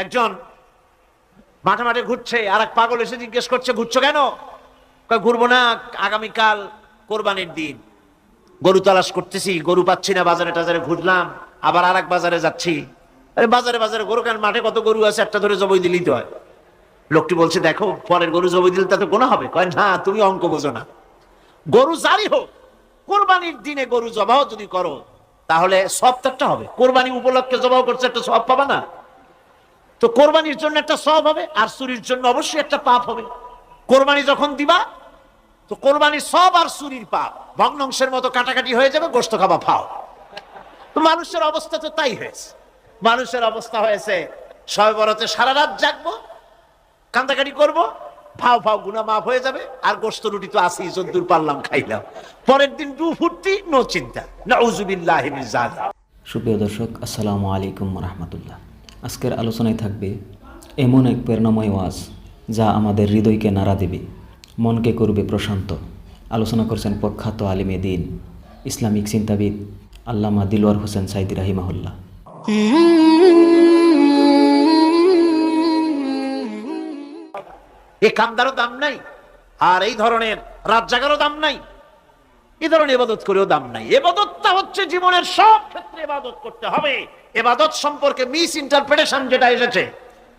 একজন মাঠে মাঠে ঘুরছে, আর এক পাগল এসে জিজ্ঞেস করছে, ঘুরছো কেন? ঘুরবো না, আগামীকাল কোরবানির দিন, গরু তালাশ করতেছি, গরু পাচ্ছি না, বাজারে টাজারে ঘুরলাম, আবার আর এক বাজারে যাচ্ছি। আরে বাজারে বাজারে গরু কেন? মাঠে কত গরু আছে, একটা ধরে জবাই দিলেই তো হয়। লোকটি বলছে, দেখো পরের গরু জবাই দিলে তাতে গোনা হবে। কয় না, তুমি অঙ্ক বোঝো না। গরু জারি হোক, কোরবানির দিনে গরু জবাও যদি করো তাহলে সব তো একটা হবে। কোরবানি উপলক্ষে জবাও করছে, একটা সব পাবা না? তো কোরবানির জন্য একটা সব হবে, আর চুরির জন্য অবশ্যই একটা পাপ হবে। কোরবানি যখন দিবা তো কোরবানির সব আর চুরির পাপ ভগ্নাংশের মতো কাটাকাটি হয়ে যাবে, গোশত খাবা ফাও। তো মানুষের অবস্থা তো তাই হয়েছে। মানুষের অবস্থা হয়েছে শবে বরাতে সারা রাত জাগবো, কান্দাকাটি করবো, ফাও ফাও গুনাহ মাফ হয়ে যাবে, আর গোশত রুটি তো আসি, যদ্দূর পারলাম খাইলাম। পরের দিন ডু ফুর্তি, নো চিন্তা। নাউযুবিল্লাহি মিন যালিক। সুপ্রিয় দর্শক, আসসালামু আলাইকুম রহমতুল্লাহ। আজকের আলোচনায় থাকবে এমন এক প্রেরণাময় ওয়াজ যা আমাদের হৃদয়কে নাড়া দেবে, মনকে করবে প্রশান্ত। আলোচনা করছেন প্রখ্যাত আলিমে দ্বীন, ইসলামিক চিন্তাবিদ আল্লামা দিলওয়ার হোসেন সাইদি রাহিমাহুল্লাহ। এই কান্দারও দাম নাই, আর এই ধরনের রাত জাগারও দাম নাই, এই ধরনের ইবাদত করেও দাম নাই। ইবাদতটা হচ্ছে জীবনের সব ক্ষেত্রে ইবাদত করতে হবে। ইবাদত সম্পর্কে মিস ইন্টারপ্রিটেশন যেটা এসেছে,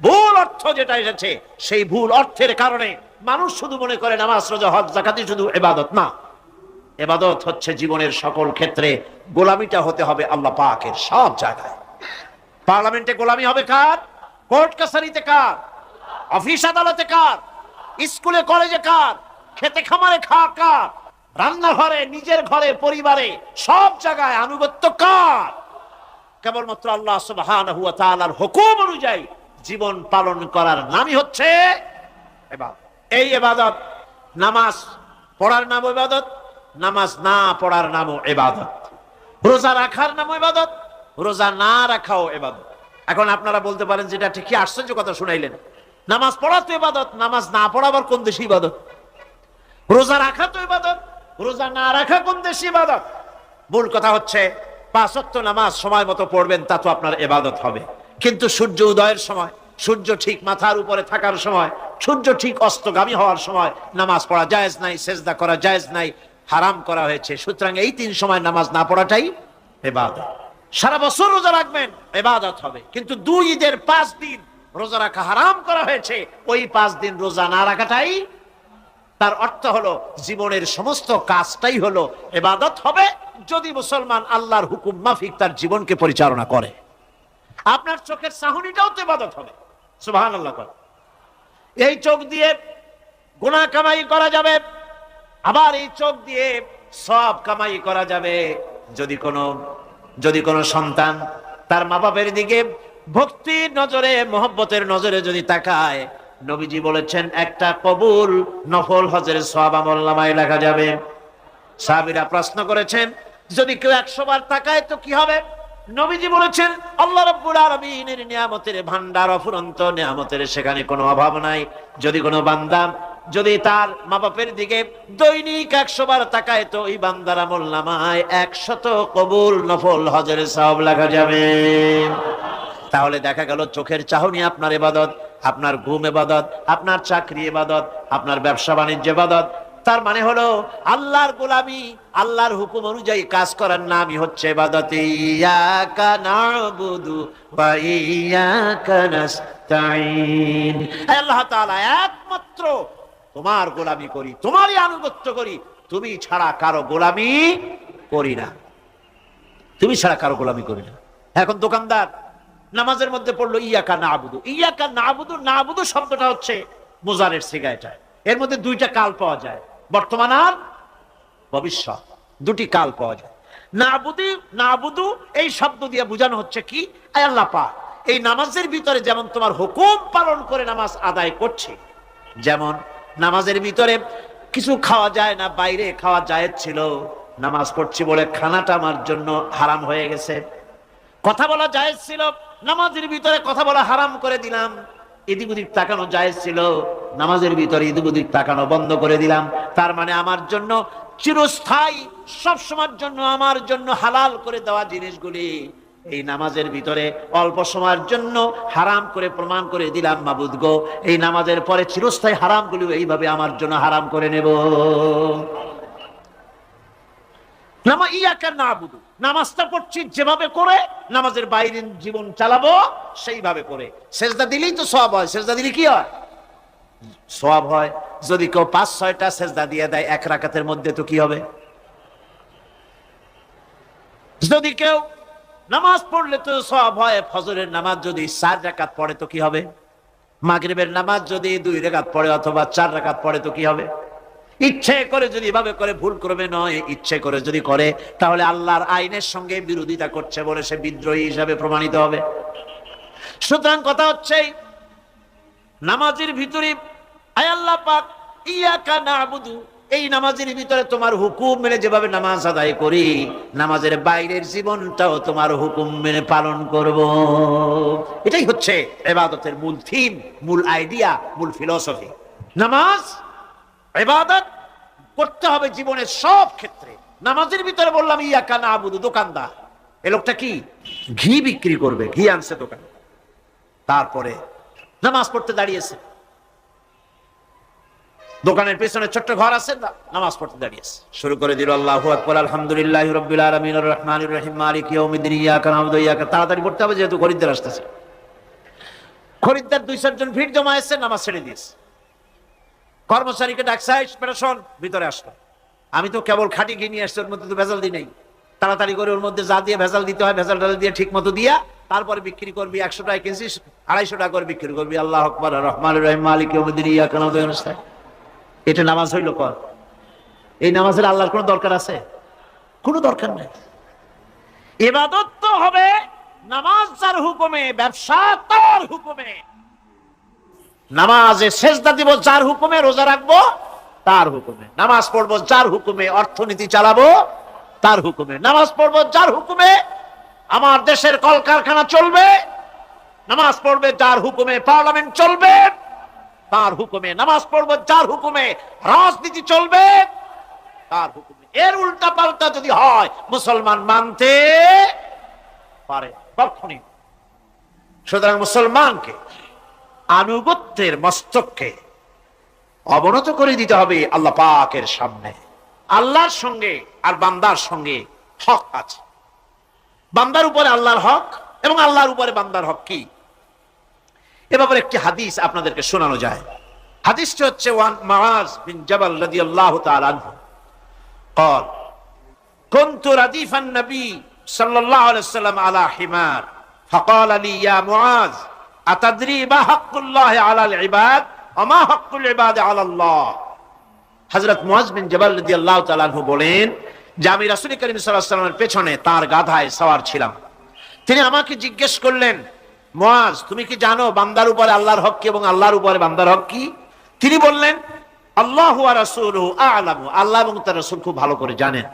ভুল অর্থ যেটা এসেছে, সেই ভুল অর্থের কারণে মানুষ শুধু মনে করে নামাজ রোজা হজ যাকাতই শুধু ইবাদত না। ইবাদত হচ্ছে জীবনের সকল ক্ষেত্রে গোলামিটা হতে হবে আল্লাহ পাকের সব জায়গায়। পার্লামেন্টে গোলামি হবে কার? কোর্ট কাছারিতে কার? অফিস আদালতে কার? স্কুলে কলেজে কার? খেতে খামারে কার? রান্নাঘরে, নিজের ঘরে, পরিবারে, সব জায়গায় আনুগত্য কার? কেবলমাত্র আল্লাহ সুবহানাহু ওয়া তাআলার হুকুম অনুযায়ী জীবন পালন করার নামই হচ্ছে ইবাদত। এই ইবাদত, নামাজ পড়ার নাম ইবাদত, নামাজ না পড়ার নামও ইবাদত। রোজা রাখার নামও ইবাদত, রোজা না রাখাও ইবাদত। এখন আপনারা বলতে পারেন, যেটা ঠিক, কি আশ্চর্য কথা শুনাইলেন। নামাজ পড়া তো ইবাদত, নামাজ না পড়া আবার কোন দেশে ইবাদত? রোজা রাখা তো ইবাদত, রোজা না রাখা কোন দেশে ইবাদত? মূল কথা হচ্ছে 5 ওয়াক্ত নামাজ সময় মতো পড়বেন, তা তো আপনার ইবাদত হবে। কিন্তু সূর্য উদয়ের সময়, সূর্য ঠিক মাথার উপরে থাকার সময়, সূর্য ঠিক অস্তগামী হওয়ার সময় নামাজ পড়া জায়েজ নাই, সেজদা করা জায়েজ নাই, হারাম করা হয়েছে। সুতরাং এই 3 সময় নামাজ না পড়াটাই ইবাদত। সারা বছর রোজা রাখবেন, ইবাদত হবে। কিন্তু 2 ঈদের 5 দিন রোজা রাখা হারাম করা হয়েছে, ওই 5 দিন রোজা না রাখাটাই, তার অর্থ হলো জীবনের সমস্ত কাজটাই হলো ইবাদত হবে, যদি মুসলমান আল্লাহর হুকুম মাফিক তার জীবনকে পরিচালনা করে। আপনার চোখের চাহনিটাও তো ইবাদত হবে। সুবহানাল্লাহ। এই চোখ দিয়ে গুনাহ কামাই করা যাবে, আবার এই চোখ দিয়ে সওয়াব কামাই করা যাবে। যদি কোনো সন্তান তার মা বাপের দিকে ভক্তির নজরে, মহব্বতের নজরে যদি তাকায়, নবীজি বলেছেন একটা কবুল নফল হজের সওয়াব আমলনামায় লেখা যাবে। সাহাবীরা প্রশ্ন করেছেন, যদি কেউ 100 বার তাকায় তো কি হবে? নবীজি বলেছেন, আল্লাহ রাব্বুল আলামিনের নিয়ামতের ভান্ডার অফুরন্ত নিয়ামতের, সেখানে কোনো অভাব নাই। যদি কোনো বান্দা যদি তার মা বাপের দিকে দৈনিক 100 বার তাকায়, তো ওই বান্দার আমলনামায় 100 কবুল নফল হজের সওয়াব লেখা যাবে। তাহলে দেখা গেল চোখের চাহনি আপনার ইবাদত, আপনার ঘুম ইবাদত, আপনার চাকরি ইবাদত, আপনার ব্যবসা বাণিজ্য ইবাদত। তার মানে হলো আল্লাহর গোলামি, আল্লাহর হুকুম অনুযায়ী কাজ করার নামই হচ্ছে ইবাদত। ইয়াকা না'বুদু ওয়া ইয়াকা নাস্তাঈন। আল্লাহ তাআলা একমাত্র তোমার গোলামি করি, তোমারই আনুগত্য করি, তুমি ছাড়া কারো গোলামি করি না, তুমি ছাড়া কারো গোলামি করি না। এখন দোকানদার নামাজের মধ্যে পড়লো ইয়াকা না'বুদু। ইয়াকা না'বুদু, না'বুদু শব্দটা হচ্ছে মুজারের সিগা। এর মধ্যে 2টা কাল পাওয়া যায়, বর্তমান আর ভবিষ্যৎ, 2টি কাল পাওয়া যায়। না'বুদু এই শব্দ দিয়ে বোঝানো হচ্ছে কি, আল্লাহ পাক এই নামাজের ভিতরে যেমন তোমার হুকুম পালন করে নামাজ আদায় করছে, যেমন নামাজের ভিতরে কিছু খাওয়া যায় না, বাইরে খাওয়া জায়েজ ছিল, নামাজ পড়ছি বলে খানাটা আমার জন্য হারাম হয়ে গেছে। কথা বলা জায়েজ ছিল, নামাজের ভিতরে কথা বলা হারাম করে দিলাম। এদিক ওদিক তাকানো জায়েজ ছিল, নামাজের ভিতরে এদিক ওদিক তাকানো বন্ধ করে দিলাম। তার মানে আমার জন্য চিরস্থায়ী, সব সময়ের জন্য আমার জন্য হালাল করে দেওয়া জিনিসগুলি এই নামাজের ভিতরে অল্প সময়ের জন্য হারাম করে প্রমাণ করে দিলাম মাবুদ গো, এই নামাজের পরে চিরস্থায়ী হারামগুলো এইভাবে আমার জন্য হারাম করে নেব। নামাজটা পড়ছি যেভাবে করে, নামাজের বাইরের জীবন চালাবো সেইভাবে করে। সেজদা দিলেই তো সওয়াব হয়। সেজদা দিলে কি হয়? সওয়াব হয়। যদি কেউ 5-6টা সেজদা দিয়ে দেয় এক রাকাতের মধ্যে, তো কি হবে? যদি কেউ নামাজ পড়লে তো সওয়াব হয়। ফজরের নামাজ যদি 4 রাকাত পড়ে তো কি হবে? মাগরিবের নামাজ যদি 2 রাকাত পড়ে অথবা 4 রাকাত পড়ে তো কি হবে? ইচ্ছে করে যদি এভাবে করে, ভুল করবে নয়, ইচ্ছে করে যদি করে, তাহলে আল্লাহর আইনের সঙ্গে বিরোধিতা করছে বলে সে বিদ্রোহী হিসাবে প্রমাণিত হবে। সুতরাং কথা হচ্ছে, নামাজের ভিতরে আয় আল্লাহ পাক ইয়াকা নাবুদু, এই নামাজের ভিতরে তোমার হুকুম মেনে যেভাবে নামাজ আদায় করি, নামাজের বাইরের জীবনটাও তোমার হুকুম মেনে পালন করব। এটাই হচ্ছে ইবাদতের মূল থিম, মূল আইডিয়া, মূল ফিলসফি। নামাজ ইবাদত করতে হবে জীবনের সব ক্ষেত্রে। নামাজের ভিতরে বললাম ইয়াকা নাবুদু, দোকানদার, এই লোকটা কি ঘি বিক্রি করবে, ঘি আনছে দোকানে, তারপরে নামাজ পড়তে দাঁড়িয়েছে। দোকানের পেছনে ছোট্ট ঘর আছে, নামাজ পড়তে দাঁড়িয়েছে, শুরু করে দিল আল্লাহু আকবার, আলহামদুলিল্লাহি রাব্বিল আলামিন আর রহমানির রহিম মালিকি ইয়াউমিদ্দিন ইয়াকা নাবুদু ওয়া ইয়াকা। তাড়াতাড়ি পড়তে হবে যেহেতু খরিদ্দার আসতেছে। খরিদ্দার 2-4 জন ভিড় জমায়েছে, নামাজ ছেড়ে দিয়েছে। কর্মচারীকে ডাকছে, পেরেশন ভিতরে আসলো। আমি তো কেবল খাঁটি ঘি নিয়ে আসছি, ওর মধ্যে তো ভেজাল দিই নাই। তাড়াতাড়ি করে ওর মধ্যে যা দিয়ে ভেজাল দিতে হয় ভেজাল টাল দিয়ে ঠিক মতো দিয়া তারপরে বিক্রি করবি। 100 টাকা কিনছিস, 250 টাকা করে বিক্রি করবি। আল্লাহু আকবার, রহমানির রহিম মালিকি ইয়াউমিদ্দিন ইয়াকা নাবুদু ওয়া ইয়াকা নাস্তাইন। এটা নামাজ হইল কর? এই নামাজের আল্লাহর কোনো দরকার আছে? কোনো দরকার নেই। ইবাদত তো হবে নামাজ যার হুকুমে, ব্যবসা তার হুকুমে। নামাজে সেজদা দিব যার হুকুমে, রোজা রাখবো তার হুকুমে, নামাজ পড়বো যার হুকুমে, অর্থনীতি চালাবো তার হুকুমে, নামাজ পড়বো যার হুকুমে, আমার দেশের কলকারখানা চলবে, নামাজ পড়বে যার হুকুমে, পার্লামেন্ট চলবে তার হুকুমে, নামাজ পড়বো যার হুকুমে, রাজনীতি চলবে তার হুকুমে। এর উল্টা পাল্টা যদি হয় মুসলমান মানতে পারে কখনই। সুতরাং মুসলমানকে আনুগত্যের মস্তককে অবনত করে দিতে হবে আল্লাহ পাকের সামনে। আল্লাহর সঙ্গে আর বান্দার সঙ্গে হক আছে। বান্দার উপরে আল্লাহর হক এবং আল্লাহর উপরে বান্দার হক কি, এ ব্যাপারে একটি হাদিস আপনাদেরকে শোনানো যায়। হাদিসটি হচ্ছে ওয়ান মুআজ বিন জাবাল রাদিয়াল্লাহু তাআলা আনহু قال كنت رديف النبي صلى الله عليه وسلم على حمار فقال لي يا معاذ أتدري ما حق الله على العباد وما حق العباد على الله। হযরত মুআজ বিন জাবাল রাদিয়াল্লাহু তাআলা আনহু বলেন যে আমি রাসূল করিম সাল্লাল্লাহু আলাইহি ওয়াসাল্লামের পেছনে তার গাধায় সওয়ার ছিলাম। তিনি আমাকে জিজ্ঞেস করলেন, মুআজ তুমি কি জানো বান্দার উপরে আল্লাহর হক কি এবং আল্লাহর উপরে বান্দার হক কি? তিনি বললেন, আল্লাহু ওয়া রাসূলুহু আ'লামু, আল্লাহ এবং তার রাসূল খুব ভালো করে জানেন।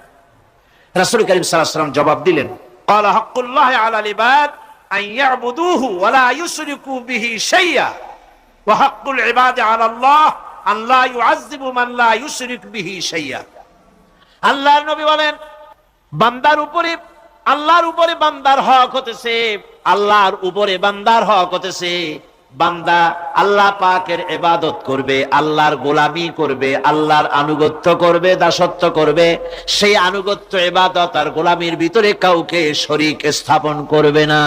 রাসূল করিম সাল্লাল্লাহু আলাইহি ওয়াসাল্লাম জবাব দিলেন, ক্বালা হাক্কুল্লাহি আলাল ইবাদ আন ইয়াবুদুহু ওয়া লা ইউশরিকু বিহি শাইয়্যা ওয়া হাক্কুল ইবাদি আলাল্লাহ আন লা ইউআযযিবু মান লা ইউশরিক বিহি শাইয়্যা। আল্লাহর নবী বলেন, বান্দার উপরে আল্লাহর উপরে বান্দার হক হতেছে, আল্লাহর উপরে বান্দার হক হতেছে বান্দা আল্লাহ পাকের ইবাদত করবে, আল্লাহর গোলামি করবে, আল্লাহর আনুগত্য করবে, দাসত্ব করবে। সেই আনুগত্য, ইবাদত আর গোলামির ভিতরে কাউকে শরীক স্থাপন করবে না।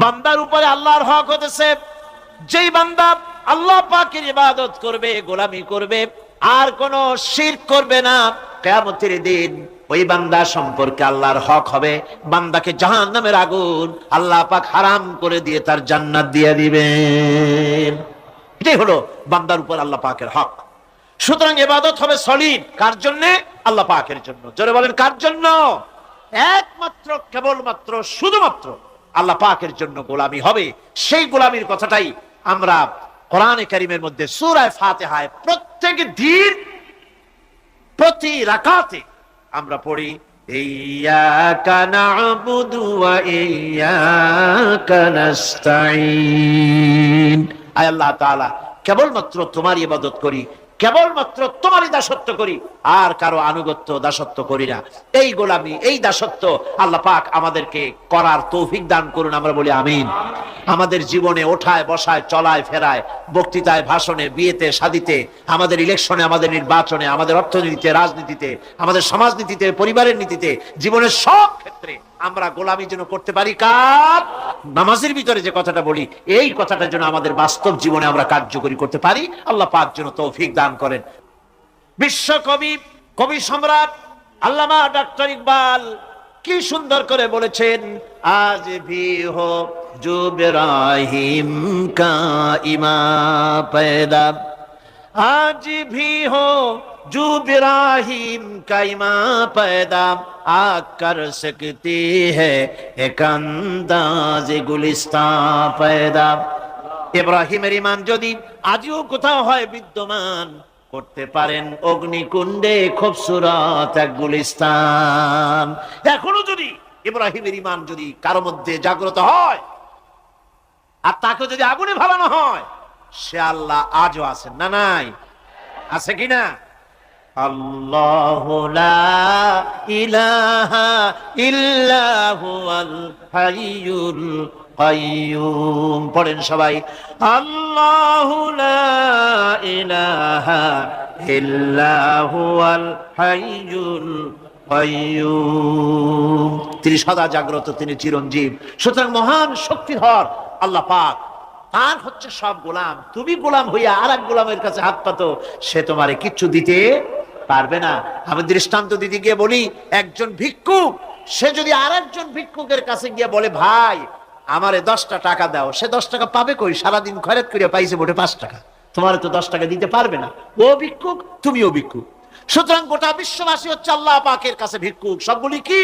বান্দার উপরে আল্লাহর হক হতেছে যেই বান্দা আল্লাহ পাকের ইবাদত করবে, গোলামি করবে, আর কোনো শিরক করবে না, কিয়ামতের দিন ওই বান্দা সম্পর্কে আল্লাহর হক হবে বান্দাকে জাহান্নামের আগুন আল্লাহ পাক হারাম করে দিয়ে তার জান্নাত দিয়ে দিবেন। এটাই হলো বান্দার উপর আল্লাহ পাকের হক। সুতরাং ইবাদত হবে সলিড কার জন্য? আল্লাহ পাকের জন্য। জোরে বলেন কার জন্য? একমাত্র, কেবলমাত্র, শুধুমাত্র আল্লাহ পাকের জন্য গোলামি হবে। সেই গোলামির কথাটাই আমরা কোরআনে কারীমের মধ্যে সূরা ফাতিহায় প্রত্যেক দিন প্রতি রাকাতে আমরা পড়ি, ইয়্যাকা না'বুদু ওয়া ইয়্যাকা নাস্তাঈন। আয় আল্লাহ তাআলা, কেবলমাত্র তোমার ইবাদত করি, কেবলমাত্র তোমারই দাসত্ব করি, আর কারো আনুগত্য দাসত্ব করি না। এই গোলামি, এই দাসত্ব আল্লাহ পাক আমাদেরকে করার তৌফিক দান করুন, আমরা বলি আমিন। আমাদের জীবনে ওঠায় বসায়, চলায় ফেরায়, বক্তৃতায়, ভাষণে, বিয়েতে, শাদীতে, আমাদের ইলেকশনে, আমাদের নির্বাচনে, আমাদের অর্থনীতিতে, রাজনীতিতে, আমাদের সমাজনীতিতে, পরিবারের নীতিতে, জীবনের সব ক্ষেত্রে আমরা গোলামি যেন করতে পারি কার? নামাজের ভিতরে যে কথাটা বলি, এই কথাটা যেন আমাদের বাস্তব জীবনে আমরা কার্যকরী করতে পারি। আল্লাহ পাক যেন তৌফিক দান করেন। বিশ্বকবি, কবি সম্রাট আল্লামা ডক্টর ইকবাল কি সুন্দর করে বলেছেন, আজ ভি হো জো ইব্রাহিম কা ইমা पैदा, आज भी हो जो इब्राहिम का इमां पैदा, आ कर सकती है एक अंदाज गुलिस्तां पैदा। ইব্রাহিমের ইমান যদি আজও কোথাও হয় বিদ্যমান, করতে পারেন অগ্নিকুণ্ডে খুবসুরত এক গুলিস্তান। এখনো যদি ইব্রাহিমের ইমান যদি কারো মধ্যে জাগ্রত হয়, আর তাকে যদি আগুনে ভালানো হয়, সে আল্লাহ আজও আছেন না? নাই? আছে কিনা? আল্লাহু লা ইলাহা ইল্লা হুয়াল হাইয়ুল কাইয়ুম। পড়েন সবাই, আল্লাহু লা ইলাহা ইল্লা হুয়াল হাইয়ুল কাইয়ুম। তিনি সদা জাগ্রত, তিনি চিরঞ্জীব। সুতরাং মহান শক্তিধর আল্লাহ পাক, তার হচ্ছে সব গোলাম। তুমি গোলাম হইয়া আর এক গোলামের কাছে হাত পাতো, সে তোমারে কিচ্ছু দিতে পারবে না। আমি দৃষ্টান্ত দিতে গিয়ে বলি, একজন ভিক্ষুক সে যদি আর একজন ভিক্ষুকের কাছে গিয়ে বলে, ভাই আমারে 10টা টাকা দাও, সে 10 টাকা পাবে কই? সারাদিন খয়রাত করে পাইছে মোটে 5 টাকা, তোমারে তো 10 টাকা দিতে পারবে না। ও ভিক্ষুক, তুমিও ভিক্ষুক। সুতরাং গোটা বিশ্ববাসী হচ্ছে আল্লাহ পাকের কাছে ভিক্ষুক। সবগুলি কি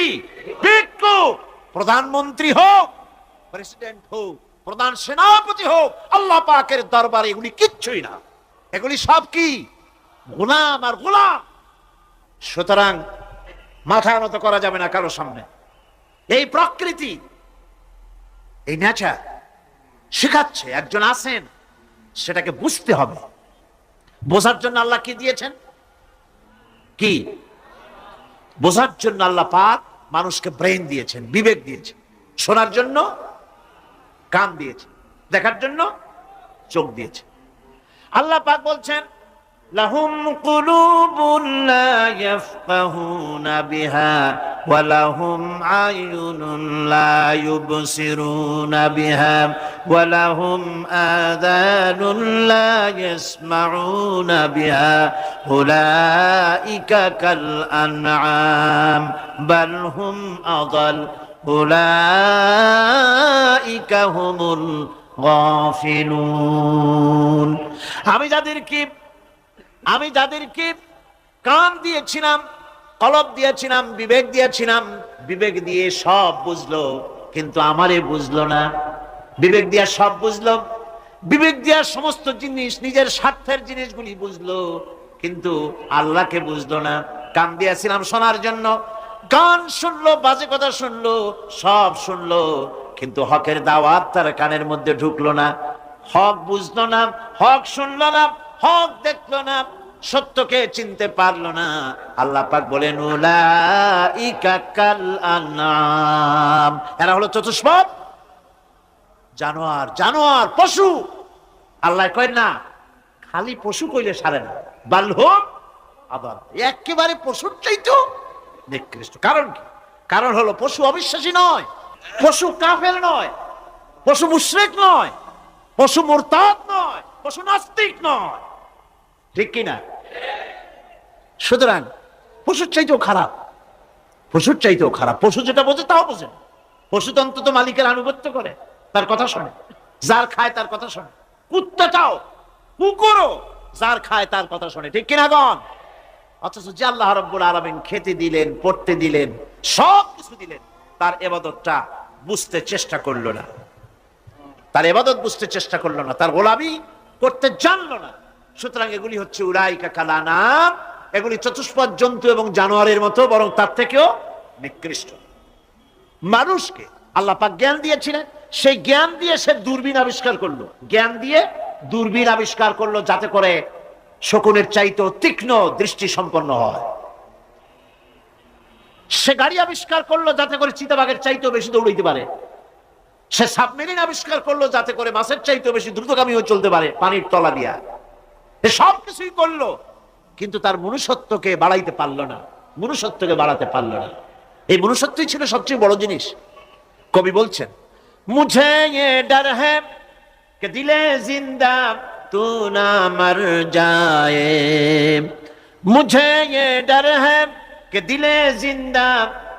ভিক্ষুক? প্রধানমন্ত্রী হোক, প্রেসিডেন্ট হোক, প্রধান সেনাপতি হোক, আল্লাহ পাকের দরবারে এগুলি কিচ্ছুই না। এগুলি সব কি? গোলাম আর গোলাম। সুতরাং মাথা নত করা যাবে না কারো সামনে। এই প্রকৃতি, এই নেচার শেখাচ্ছে একজন আছেন, সেটাকে বুঝতে হবে। বোঝার জন্য আল্লাহ কি দিয়েছেন? কি বোঝার জন্য আল্লাহ পাক মানুষকে ব্রেন দিয়েছেন, বিবেক দিয়েছেন। শোনার জন্য কান দিয়েছে, দেখার জন্য চোখ দিয়েছে। আল্লাহ পাক বলছেন, লাহুম কুলুবুন লা ইয়াফকাহুনা বিহা ওয়া লাহুম আয়ুনুন লা ইউবসিরুনা বিহা ওয়া লাহুম আযানুন লা ইয়াসমাউনা বিহা উলাইকা কাল আনআম বাল হুম আযাল উলাইকা হুমুল গাফিলুন। আমি যাদেরকে কান দিয়েছিলাম, কলব দিয়েছিলাম, বিবেক দিয়েছিলাম, বিবেক দিয়ে সব বুঝলো, কিন্তু আমারে বুঝলো না। বিবেক দিয়া সব বুঝলো, বিবেক দিয়া সমস্ত জিনিস, নিজের স্বার্থের জিনিসগুলি বুঝলো, কিন্তু আল্লাহকে বুঝলো না। কান দিয়েছিলাম শোনার জন্য, গান শুনলো, বাজে কথা শুনলো, সব শুনলো, কিন্তু হকের দাওয়াত তার কানের মধ্যে ঢুকলো না। হক বুঝলো না, হক শুনলো না, হক দেখলো না, সত্যকে চিনতে পারলো না। আল্লাহ পাক বলেন, উলাইকা কাল আনআম, এরা হলো চতুষ্পদ জানোয়ার, জানোয়ার পশু। আল্লাহ কয় না, খালি পশু কইলে সারে না, বাল হুম আদাল, একেবারে পশুর চাইতো নিকৃষ্ট। কারণ কি? কারণ হলো পশু অবিশ্বাসী নয়, পশু কাফের নয়, পশু মুশরিক নয়, পশু মুরতাদ নয়, পশু নাস্তিক নয়। ঠিক কিনা? সুতরাং পশুর চাইতেও খারাপ, পশুর চাইতেও খারাপ। পশু যেটা বোঝে তাও বোঝে না। পশু তো অন্তত মালিকের আনুগত্য করে, তার কথা শোনে, যার খায় তার কথা শোনে। কুত্তাটাও, কুকুরও যার খায় তার কথা শোনে। ঠিক কিনা গণ? অথচ যে আল্লাহ রাব্বুল আলামিন খেতে দিলেন, পড়তে দিলেন, সব কিছু দিলেন, তার ইবাদতটা বুঝতে চেষ্টা করলো না, তার ইবাদত বুঝতে চেষ্টা করলো না, তার গোলামি করতে জানলো না। সুতরাং এগুলি হচ্ছে উলাইকা কাল আনআম, এগুলি চতুষ্পদ জন্তু এবং জানোয়ারের মতো, বরং তার থেকেও নিকৃষ্ট। মানুষকে আল্লাহ পাক জ্ঞান দিয়েছিলেন, সেই জ্ঞান দিয়ে সে দূরবীন আবিষ্কার করলো, জ্ঞান দিয়ে দূরবীন আবিষ্কার করলো, যাতে করে শকুনের চাইতেও তীক্ষ্ণ দৃষ্টি সম্পন্ন হয়। সে গাড়ি আবিষ্কার করলো যাতে করে চিতাবাঘের চাইতেও বেশি দৌড়াইতে পারে। সে সাবমেরিন আবিষ্কার করলো যাতে করে মাছের চাইতেও বেশি দ্রুতগামী হয়ে চলতে পারে পানির তলা দিয়া। সব কিছুই করলো, কিন্তু তার মনুষ্যত্বকে বাড়াইতে পারলো না, মনুষ্যত্বকে বাড়াতে পারলো না। এই মনুষ্যত্বই ছিল সবচেয়ে বড় জিনিস। কবি বলছেন, মুঝে ये डर है कि दिले जिंदा तू ना मर जाए, मुझे ये डर है कि दिले जिंदा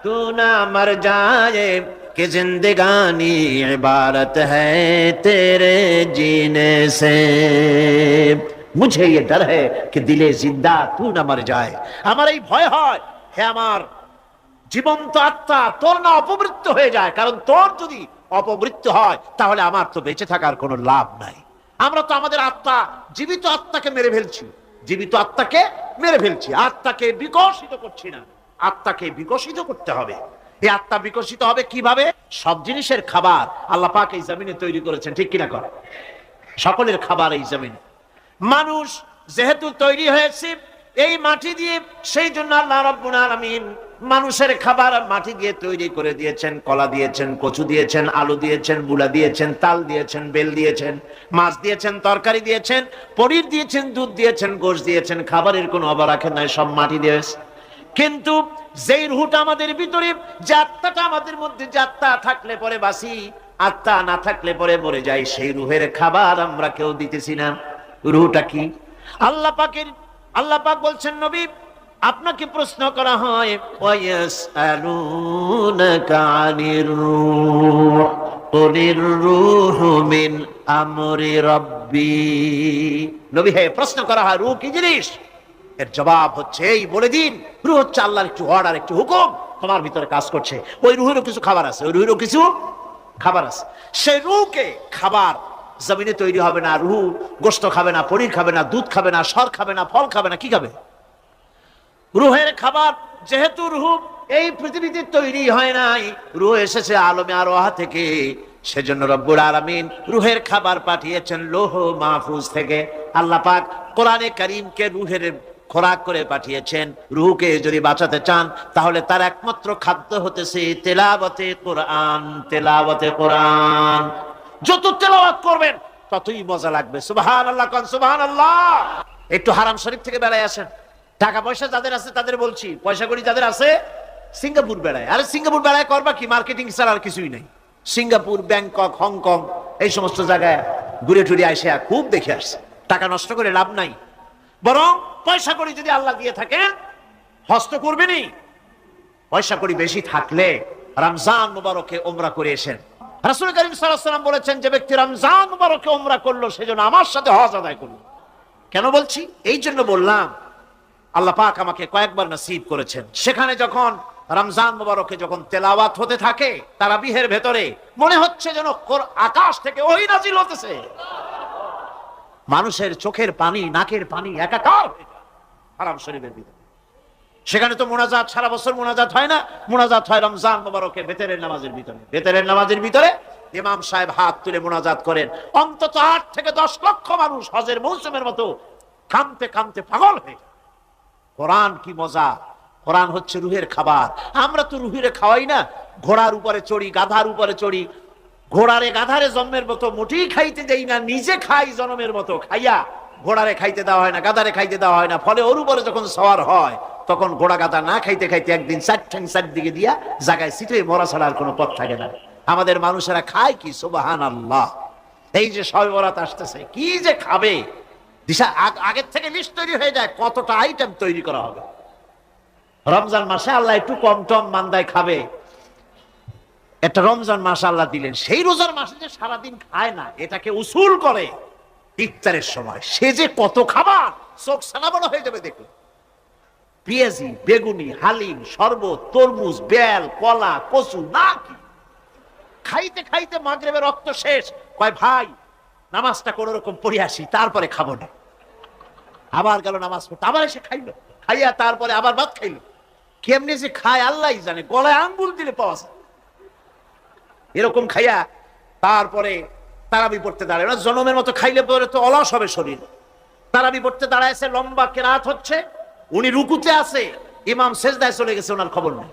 तू ना मर जाए, कि जिंदगानी इबारत है तेरे जीने से, मुझे ये डर है कि दिले जिंदा तू ना मर जाए। আমার এই ভয় হয়, হে আমার জীবন্ত আত্মা, তোর না অপমৃত্যু হয়ে যায়। কারণ তোর যদি অপমৃত্যু হয় তাহলে আমার তো বেঁচে থাকার কোনো লাভ নাই। আমরা তো আমাদের আত্মা, জীবিত আত্মাকে মেরে ফেলছি, জীবিত আত্মাকে মেরে ফেলছি, আত্মাকে বিকশিত করছি না। আত্মাকে বিকশিত করতে হবে। এই আত্মা বিকশিত হবে কিভাবে? সব জিনিসের খাবার আল্লাহ পাক এই জমিনে তৈরি করেছেন, ঠিক কিনা কর? সকলের খাবার এই জমিনে। মানুষ যেহেতু তৈরি হয়েছে এই মাটি দিয়ে, সেই জন্য আল্লাহ রাব্বুল আলামিন মানুষের খাবার মাটি দিয়ে তৈরি করে দিয়েছেন। কলা দিয়েছেন, কচু দিয়েছেন, আলু দিয়েছেন, মূলা দিয়েছেন, তাল দিয়েছেন, বেল দিয়েছেন, মাছ দিয়েছেন, তরকারি দিয়েছেন, পনির দিয়েছেন, দুধ দিয়েছেন, গোশত দিয়েছেন। খাবারের কোনো অভাব রাখেন নাই, সব মাটি দিয়েছে। কিন্তু যেই রুহটা আমাদের ভিতরে, যে আত্মাটা আমাদের মধ্যে, যে আত্মা থাকলে পরে বাঁচি, আত্মা না থাকলে পরে মরে যাই, সেই রুহের খাবার আমরা কেউ দিতেছি না। রুহটা কি? আল্লাহ পাক বলছেন, নবী আপনাকে প্রশ্ন করা হয়, ওয়ায়াসআলুনাকা আনির রূহ কুলির রূহু মিন আমরি রাব্বি। নবী হে, প্রশ্ন করা হয় রূহ কি জিনিস? এর জবাব হচ্ছে, এই বলে দিন, রূহ হচ্ছে আল্লাহর একটু অর্ডার, একটু হুকুম তোমার ভিতরে কাজ করছে। ওই রূহেরও কিছু খাবার আছে, ওই রূহেরও কিছু খাবার আছে। সেই রূহকে খাবার জমিনে তৈরি হবে না। রূহ গোশত খাবে না, পনির খাবে না, দুধ খাবে না, সর খাবে না, ফল খাবে না, কি খাবে? রূহের খাবার। যেহেতু রূহ এই পৃথিবীতে তৈরি হয় নাই, রূহ এসেছে আলমে আরওয়াহ থেকে, সেজন্য রব্বুল আলামিন রূহের খাবার পাঠিয়েছেন লৌহ মাহফুজ থেকে। আল্লাহ পাক কোরআনে কারীমকে রূহের খোরাক করে পাঠিয়েছেন। রূহকে যদি বাঁচাতে চান তাহলে তার একমাত্র খাদ্য হতেছে তেলাওয়াতে কোরআন, তেলাওয়াতে কোরআন। যত তেলাওয়াত করবেন ততই মজা লাগবে। সুবহানাল্লাহ, কোন সুবহানাল্লাহ। একটু হারাম শরীফ থেকে বেড়ায় আসেন। টাকা পয়সা যাদের আছে তাদের বলছি, পয়সা করি যাদের আছে, সিঙ্গাপুর বেড়ায়। আরে সিঙ্গাপুর বেড়ায় করবা কি? মার্কেটিং ছাড়া আর কিছুই নাই। সিঙ্গাপুর, ব্যাংকক, হংকং এই সমস্ত জায়গায় ঘুরে টুরে আসে, খুব দেখে আসছে। টাকা নষ্ট করে লাভ নাই, বরং পয়সা করি যদি আল্লাহ দিয়ে থাকেন হস্ত করবেনি। পয়সা করি বেশি থাকলে রমজান মুবারকে উমরা করে এসেন। রাসূল করিম সাল্লাল্লাহু আলাইহি ওয়াসাল্লাম বলেছেন, যে ব্যক্তি রমজান মুবারকে উমরা করলো সেজন্য আমার সাথে হজ আদায় করলো। কেন বলছি? এই জন্য বললাম, আল্লাহ পাক আমাকে কয়েকবার নসিব করেছেন। সেখানে যখন রমজান মুবারকে যখন তেলাওয়াত হতে থাকে তারাবিহের ভেতরে, মনে হচ্ছে যেন আকাশ থেকে ওহী নাজিল হতেছে। মানুষের চোখের পানি, নাকের পানি একাকার হয়ে যায় হারাম শরীফের ভিতরে। সেখানে তো মুনাজাত, সারা বছর মুনাজাত হয় না, মুনাজাত হয় রমজান মুবারকে বেতেরের নামাজের ভিতরে। বেতেরের নামাজের ভিতরে ইমাম সাহেব হাত তুলে মুনাজাত করেন। অন্তত 8 থেকে 10 লক্ষ মানুষ হজের মৌসুমের মতো কাঁদতে কাঁদতে পাগল হয়ে যায়। কোরআন কি মজা! কোরআন হচ্ছে রুহের খাবার। আমরা তো রুহের খাওয়াই না। ঘোড়ার উপরে চড়ি, গাধার উপরে চড়ি, ঘোড়ারে গাধারে জন্মের মতো মোটেই খাইতে দেই না, নিজে খাই জন্মের মতো। খাইয়া ঘোড়ারে খাইতে দেওয়া হয় না, গাধারে খাইতে দেওয়া হয় না। ফলে ওর উপরে যখন সওয়ার হয় তখন ঘোড়া গাধা না খাইতে খাইতে একদিন চারদিকে দিয়া জায়গায় সিটে মরা ছাড়া আর কোনো পথ থাকে না। আমাদের মানুষেরা খায় কি? সুবহানাল্লাহ। এই যে শবে বরাত আসতেছে, কি যে খাবে দিশা আগের থেকে লিস্ট তৈরি হয়ে যায়, কতটা আইটেম তৈরি করা হবে। রমজান মাসে আল্লাহ একটু কম টম মান্দায় খাবে, একটা রমজান মাস আল্লাহ দিলেন। সেই রোজার মাসে যে সারাদিন খায় না, এটাকে উসুল করে ইফতারের সময় সে যে কত খাবার, চোখ সানাবনা হয়ে যাবে দেখুন। পেঁয়াজি, বেগুনি, হালিম, শরবত, তরমুজ, বেল, কলা, কচু, না কি খাইতে খাইতে মাগরিবের রক্ত শেষ। কয় ভাই নামাজটা কোন রকম পড়ে আসি, তারপরে খাবো না। আবার গেল নামাজ পড়তে, আবার এসে খাইলো, খাইয়া তারপরে আবার ভাত খাইলো। কেমনি যে খায় আল্লাহ জানে, গলায় আঙ্গুল দিলে পাওয়া যায়। এরকম খাইয়া তারপরে তারাবি পড়তে দাঁড়ায় না। জনমের মতো খাইলে পরে তো অলস হবে শরীর। তারাবি পড়তে দাঁড়ায়ছে, লম্বা কেরাত হচ্ছে, উনি রুকুতে আছে, ইমাম সেজদায় চলে গেছে, ওনার খবর নেই।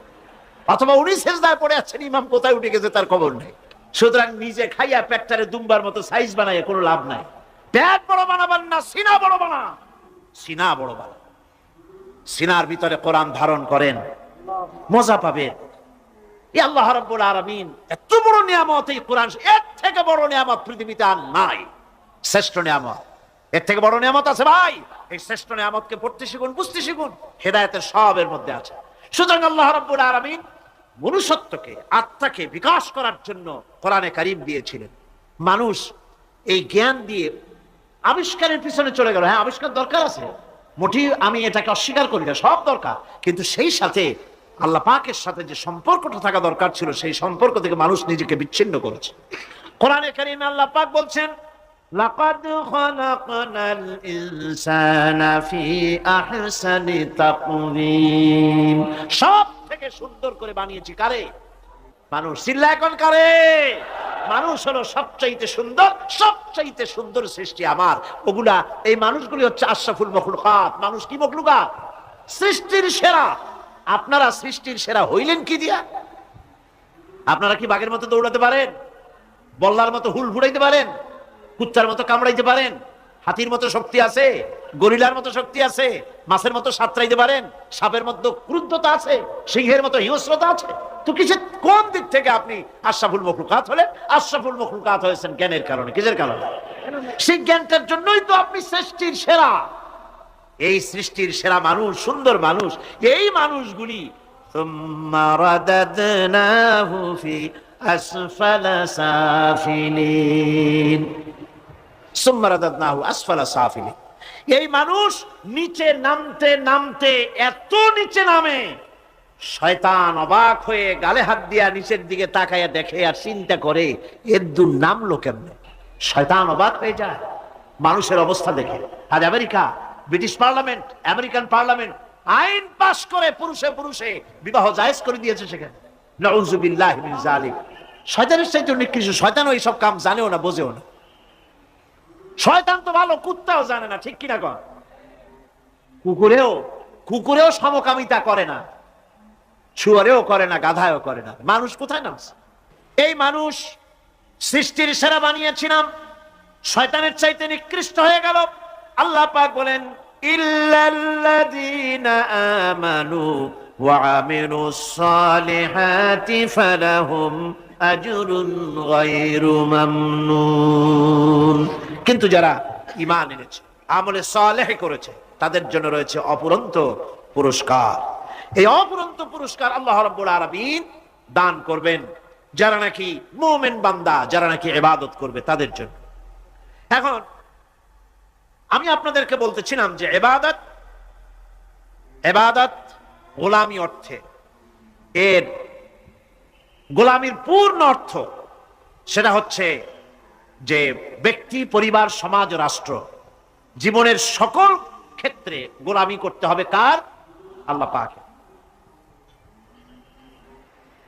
অথবা উনি সেজদায় পড়ে আছেন, ইমাম কোথায় উঠে গেছে তার খবর নেই। সুতরাং নিজে খাইয়া পেটটারে দুম্বার মতো সাইজ বানাইয়া কোনো লাভ নাই। পেট বড় বানাবেন না, সিনা বড় বানা, সিনা বড় বানা। সিনার ভিতরে কোরআন ধারণ করেন, মজা পাবেন। এই আল্লাহ রাব্বুল আলামিন এত বড় নিয়ামত, এই কোরআন, এর থেকে বড় নিয়ামত পৃথিবীতে আর নাই। শ্রেষ্ঠ নিয়ামত, এর থেকে বড় নিয়ামত আছে ভাই? এই শ্রেষ্ঠ নিয়ামতকে পড়তে শিখুন, বুঝতে শিখুন, হেদায়েতের সবের মধ্যে আছে। সুতরাং আল্লাহ রাব্বুল আলামিন মনুষ্যত্বকে, আত্মাকে বিকাশ করার জন্য কোরআনে কারীম দিয়েছিলেন। মানুষ এই জ্ঞান দিয়ে আবিষ্কারের পিছনে চলে গেল। হ্যাঁ, আবিষ্কার দরকার আছে, মোটেই আমি এটাকে অস্বীকার করি না, সব দরকার, কিন্তু সেই সাথে আল্লাহ পাকের সাথে যে সম্পর্কটা থাকা দরকার ছিল, সেই সম্পর্ক থেকে মানুষ নিজেকে বিচ্ছিন্ন করেছে। কোরআনে কারীমে আল্লাহ পাক বলছেন, লাকাদ খালাকনাল ইনসানা ফি আহসানি তাকওয়িম। সব থেকে সুন্দর করে বানিয়েছি কারে? মানুষ। চিল্লা এখন কারে? মানুষ হলো সবচাইতে সুন্দর, সবচাইতে সুন্দর সৃষ্টি আমার। ওগুলা, এই মানুষগুলি হচ্ছে আশরাফুল মখলুকাত। মানুষ কি মখলুকাত? সৃষ্টির সেরা। আপনারা সৃষ্টির সেরা হইলেন কি দিয়া? আপনারা কি বাঘের মতো দৌড়াতে পারেন? বল্লার মতো হুল ফুড়াইতে পারেন? কুত্তার মতো কামড়াইতে পারেন? হাতির মতো শক্তি আছে? গরিলার মতো শক্তি আছে? মাছের মতো সাঁতরাইতে পারেন? সাপের মতো ক্রুদ্ধতা আছে? সিংহের মতো হিংস্রতা আছে? তো কিসের, কোন দিক থেকে আপনি আশরাফুল মখলুকাত হলেন? আশরাফুল মখলুকাত হয়েছেন জ্ঞানের কারণে। কিসের কারণে? সেই জ্ঞানটার জন্যই তো আপনি সৃষ্টির সেরা। এই সৃষ্টির সেরা মানুষ, সুন্দর মানুষ, এই মানুষগুলি সুম্মা রাদাদনাহু ফি আসফালা সাফিলিন, সুম্মা রাদাদনাহু আসফালা সাফিলিন। এই মানুষ নিচে নামতে নামতে এত নিচে নামে, শয়তান অবাক হয়ে গালে হাত দিয়া নিচের দিকে তাকাইয়া দেখে আর চিন্তা করে, এর দূর নামলো কেমনে? শয়তান অবাক হয়ে যায় মানুষের অবস্থা দেখে। আজ America, British parliament, American parliament আইন পাশ করে পুরুষে পুরুষে বিবাহ জায়েজ করে দিয়েছে সেখানে। নাউযুবিল্লাহি মিন যালিক। শয়তানের চাইতে নিকৃষ্ট। শয়তানও এইসব কাম জানেও না, বোঝেও না। শয়তান তো ভালো, কুত্তাও জানে না, ঠিক কিনা কন? কুকুরেও সমকামিতা করে না, শুয়ারেও করে না, গাধায়ও করে না। মানুষ কোথায় নামছে? এই মানুষ সৃষ্টির সেরা বানিয়েছিলাম, শয়তানের চাইতে নিকৃষ্ট হয়ে গেল। আল্লাহ পাক বলেন, ইল্লাল্লাযীনা আমানু ওয়া আমিলুস সালিহাতি ফালাহুম আজরুন গায়রু মামনুন। কিন্তু যারা ঈমান এনেছে, আমলে সালেহ করেছে, তাদের জন্য রয়েছে অফুরন্ত পুরস্কার। এই অফুরন্ত পুরস্কার আল্লাহ রাব্বুল আলামিন দান করবেন যারা নাকি মুমিন বান্দা, যারা নাকি ইবাদত করবে তাদের জন্য। এখন আমি আপনাদেরকে বলতেছিলাম যে ইবাদত গোলামি অর্থে, এর গোলামির পূর্ণ অর্থ সেটা হচ্ছে যে ব্যক্তি, পরিবার, সমাজ, রাষ্ট্র, জীবনের সকল ক্ষেত্রে গোলামি করতে হবে কার? আল্লাহ পাকের।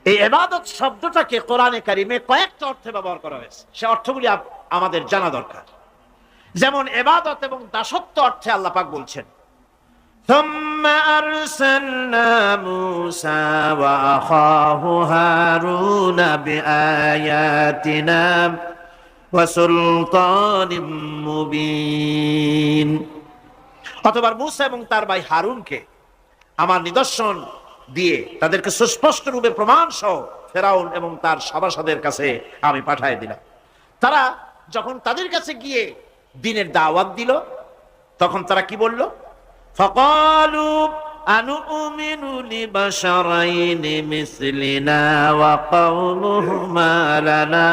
এই ইবাদত শব্দটাকে কোরআনে কারিমে কয়েকটা অর্থে ব্যবহার করা হয়েছে, সে অর্থগুলি আমাদের জানা দরকার। যেমন ইবাদত এবং দাসত্ব অর্থে আল্লাহ পাক বলছেন, সুম্মা আরসালনা মূসা ওয়া আখাহু হারুনা বিআয়াতিনা ওয়া সুলতানিম মুবিন। অথবা মূসা এবং তার ভাই হারুনকে আমার নিদর্শন দিয়ে তাদেরকে সুস্পষ্ট রূপে প্রমাণ সহ ফেরাউন এবং তার সভাসদের কাছে আমি পাঠিয়ে দিলাম। তারা যখন তাদের কাছে গিয়ে দ্বীনের দাওয়াত দিল, তখন তারা কি বলল? ফাকালু আনুমিনু লিবাশারাইনি মিসলিনা ওয়া কওমুহুমা লানা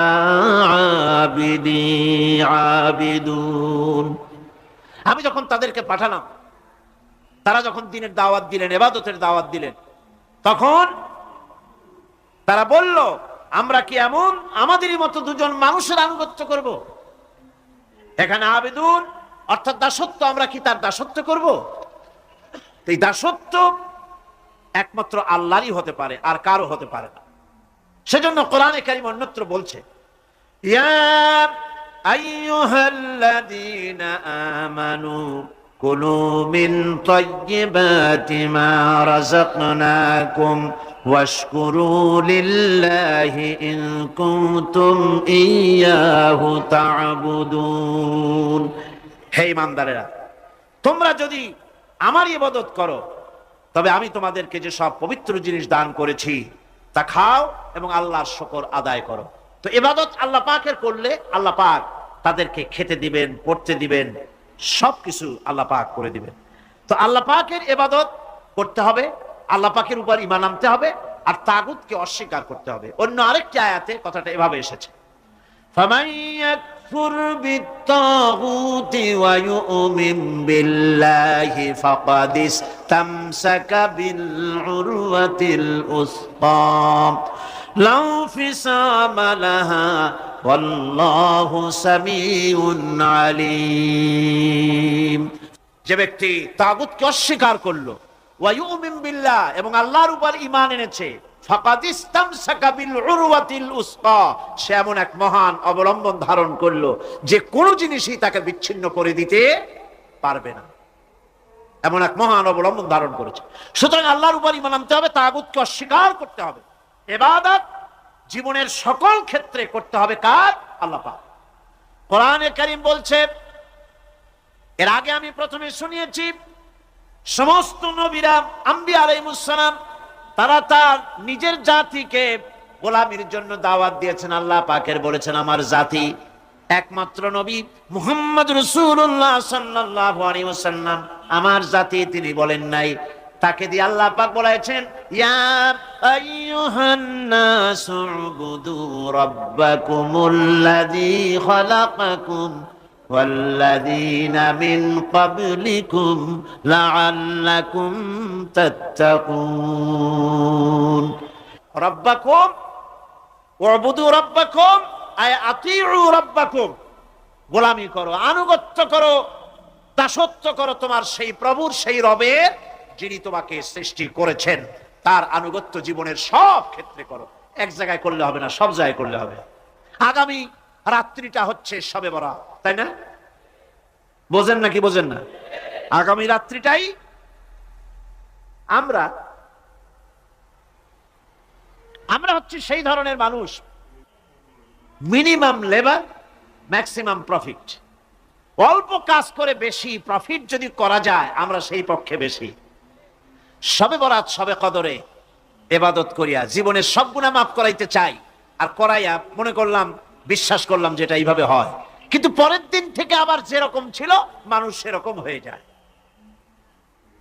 আবিদুন। আমি যখন তাদেরকে পাঠালাম, তারা যখন দ্বীনের দাওয়াত দিলেন, ইবাদতের দাওয়াত দিলেন, তখন তারা বলল, আমরা কি এমন আমাদেরই মতো দুজন মানুষের আনুগত্য করব? এখানে আবেদুন অর্থাৎ দাসত্ব, আমরা কি তার দাসত্ব করব? এই দাসত্ব একমাত্র আল্লাহরই হতে পারে, আর কারো হতে পারে না। সেজন্য কোরআনে কারীম অন্যত্র বলছে, ইয়া আইয়ুহাল্লাযীনা আমানু কুলু মিন তাইয়্যিবাতি মা রাযাকনাকুম ওয়াশকুরু লিল্লাহি ইন কুনতুম ইয়্যাহু তা'বুদুন। হে ঈমানদারেরা, তোমরা যদি আমার ইবাদত করো তবে আমি তোমাদেরকে যে সব পবিত্র জিনিস দান করেছি তা খাও এবং আল্লাহর শুকর আদায় করো। তো ইবাদত আল্লাহ পাকের করলে আল্লাহ পাক তাদেরকে খেতে দিবেন, পড়তে দিবেন, সবকিছু আল্লাহ পাক করে দিবেন। তো আল্লাহ পাকের ইবাদত করতে হবে, আল্লাহ পাকের উপর ঈমান আনতে হবে, আর তাগুতকে অস্বীকার করতে হবে। অন্য আরেকটি আয়াতে কথাটা এভাবে এসেছে, ফামান ইয়াকফুর বিত্তাগুতি ওয়া ইউমিন বিল্লাহি ফাকাদ ইসতামসাকা বিল উরওয়াতিল উসকা লা ফিসামা লাহা ওয়াল্লাহু সামিউন আলিম। যে ব্যক্তি তাগুতকে অস্বীকার করলো, ওয়া ইউমিন বিল্লাহ, এবং আল্লাহর উপর ঈমান এনেছে, ফাকাদ ইসতামসাকা বিল উরওয়াতিল উসকা, সে এমন এক মহান অবলম্বন ধারণ করলো যে কোনো জিনিসই তাকে বিচ্ছিন্ন করে দিতে পারবে না। এমন এক মহান অবলম্বন ধারণ করেছে। সুতরাং আল্লাহর উপর ঈমান আনতে হবে, তাগুতকে অস্বীকার করতে হবে। ইবাদত জীবনের সকল ক্ষেত্রে করতে হবে কার? আল্লাহ পাক। কোরআনে কারীম বলছে, এর আগে আমি প্রথমে শুনিয়েছি, সমস্ত নবীরা, আম্বিয়া আলাইহিস সালাম, তারা তার নিজের জাতিকে গোলামির জন্য দাওয়াত দিয়েছেন। আল্লাহ পাকের বলেছেন আমার জাতি, একমাত্র নবী মুহাম্মদ রাসূলুল্লাহ সাল্লাল্লাহু আলাইহি ওয়াসাল্লাম আমার জাতি তিনি বলেন নাই। তাকে দিয়ে আল্লাহ পাক বলেছেন, ইয়া আইয়ুহান নাসু উবুদু রাব্বাকুমুল্লাযী খালাকাকুম ওয়াল্লাযীনা মিন ক্বাবলিকুম লাআল্লাকুম তাত্তাকুন। রাব্বাকুম উবুদু রাব্বাকুম আয় আতিউ রাব্বাকুম, গোলামি করো, আনুগত্য করো, দাসত্ব করো তোমার সেই প্রভুর, সেই রবের যিনি তোমাকে সৃষ্টি করেছেন। তার আনুগত্য জীবনের সব ক্ষেত্রে করো। এক জায়গায় করলে হবে না, সব জায়গায় করলে হবে। আগামী রাত্রিটা হচ্ছে শবে বরাত, তাই না? বোঝেন নাকি বোঝেন না? আগামী রাত্রিটাই আমরা হচ্ছে সেই ধরনের মানুষ, মিনিমাম লেবার ম্যাক্সিমাম প্রফিট। অল্প কাজ করে বেশি প্রফিট যদি করা যায় আমরা সেই পক্ষে বেশি। শবে বরাত, শবে কদরে ইবাদত করিয়া জীবনের সব গুনাহ মাফ করাইতে চাই, আর করাইয়া মনে করলাম, বিশ্বাস করলাম যেটা এইভাবে হয়, কিন্তু পরের দিন থেকে আবার যেরকম ছিল মানুষ সেরকম হয়ে যায়।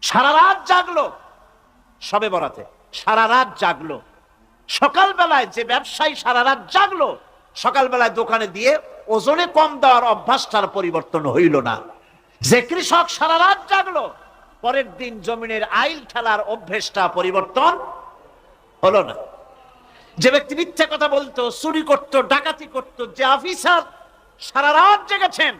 সারা রাত জাগলো শবে বরাতে, সারা রাত জাগলো। সকালবেলায় যে ব্যবসায়ী সারা রাত জাগলো, সকালবেলায় দোকানে দিয়ে ওজনে কম দেওয়ার অভ্যাসটার পরিবর্তন হইল না। যে কৃষক সারা রাত জাগলো, পরের দিন জমিনের আইল ঠেলার অভ্যেসটা পরিবর্তন হলো না। যে ব্যক্তি মিথ্যা কথা বলতো, চুরি করত, ডাকাতি করত, যে অফিসার সারা রাত জেগেছেন,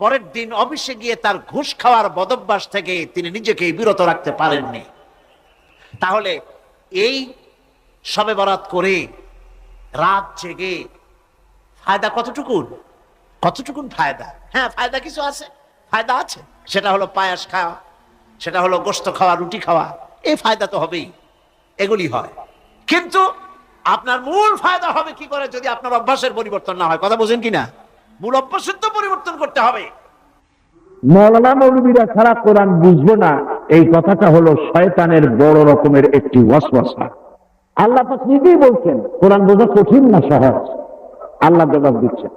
পরের দিন অফিসে গিয়ে তার ঘুষ খাওয়ার বদভ্যাস থেকে তিনি নিজেকে বিরত রাখতে পারেননি। তাহলে এই শবে বরাত করে রাত জেগে ফায়দা কতটুকুন ফায়দা? হ্যাঁ, ফায়দা কিছু আছে, ফায়দা আছে। সেটা হলো পায়াস খাওয়া, সেটা হলো গোশত খাওয়া, রুটি খাওয়া, এই ফায়দা তো হবেই, এগুলি হয়। কিন্তু আপনার মূল ফায়দা হবে কি করে যদি আপনার অভ্যাসের পরিবর্তন না হয়? কথা বোঝেন কিনা? মূল অভ্যাসের তো পরিবর্তন করতে হবে। মৌলানা মৌলবীরা ছাড়া কোরআন বুঝবো না, এই কথাটা হলো শয়তানের বড় রকমের একটি ওয়াসওয়াসা। আল্লাহ পাক নিজেই বলছেন কোরআন বোঝা কঠিন না সহজ। আল্লাহ জবাব দিচ্ছেন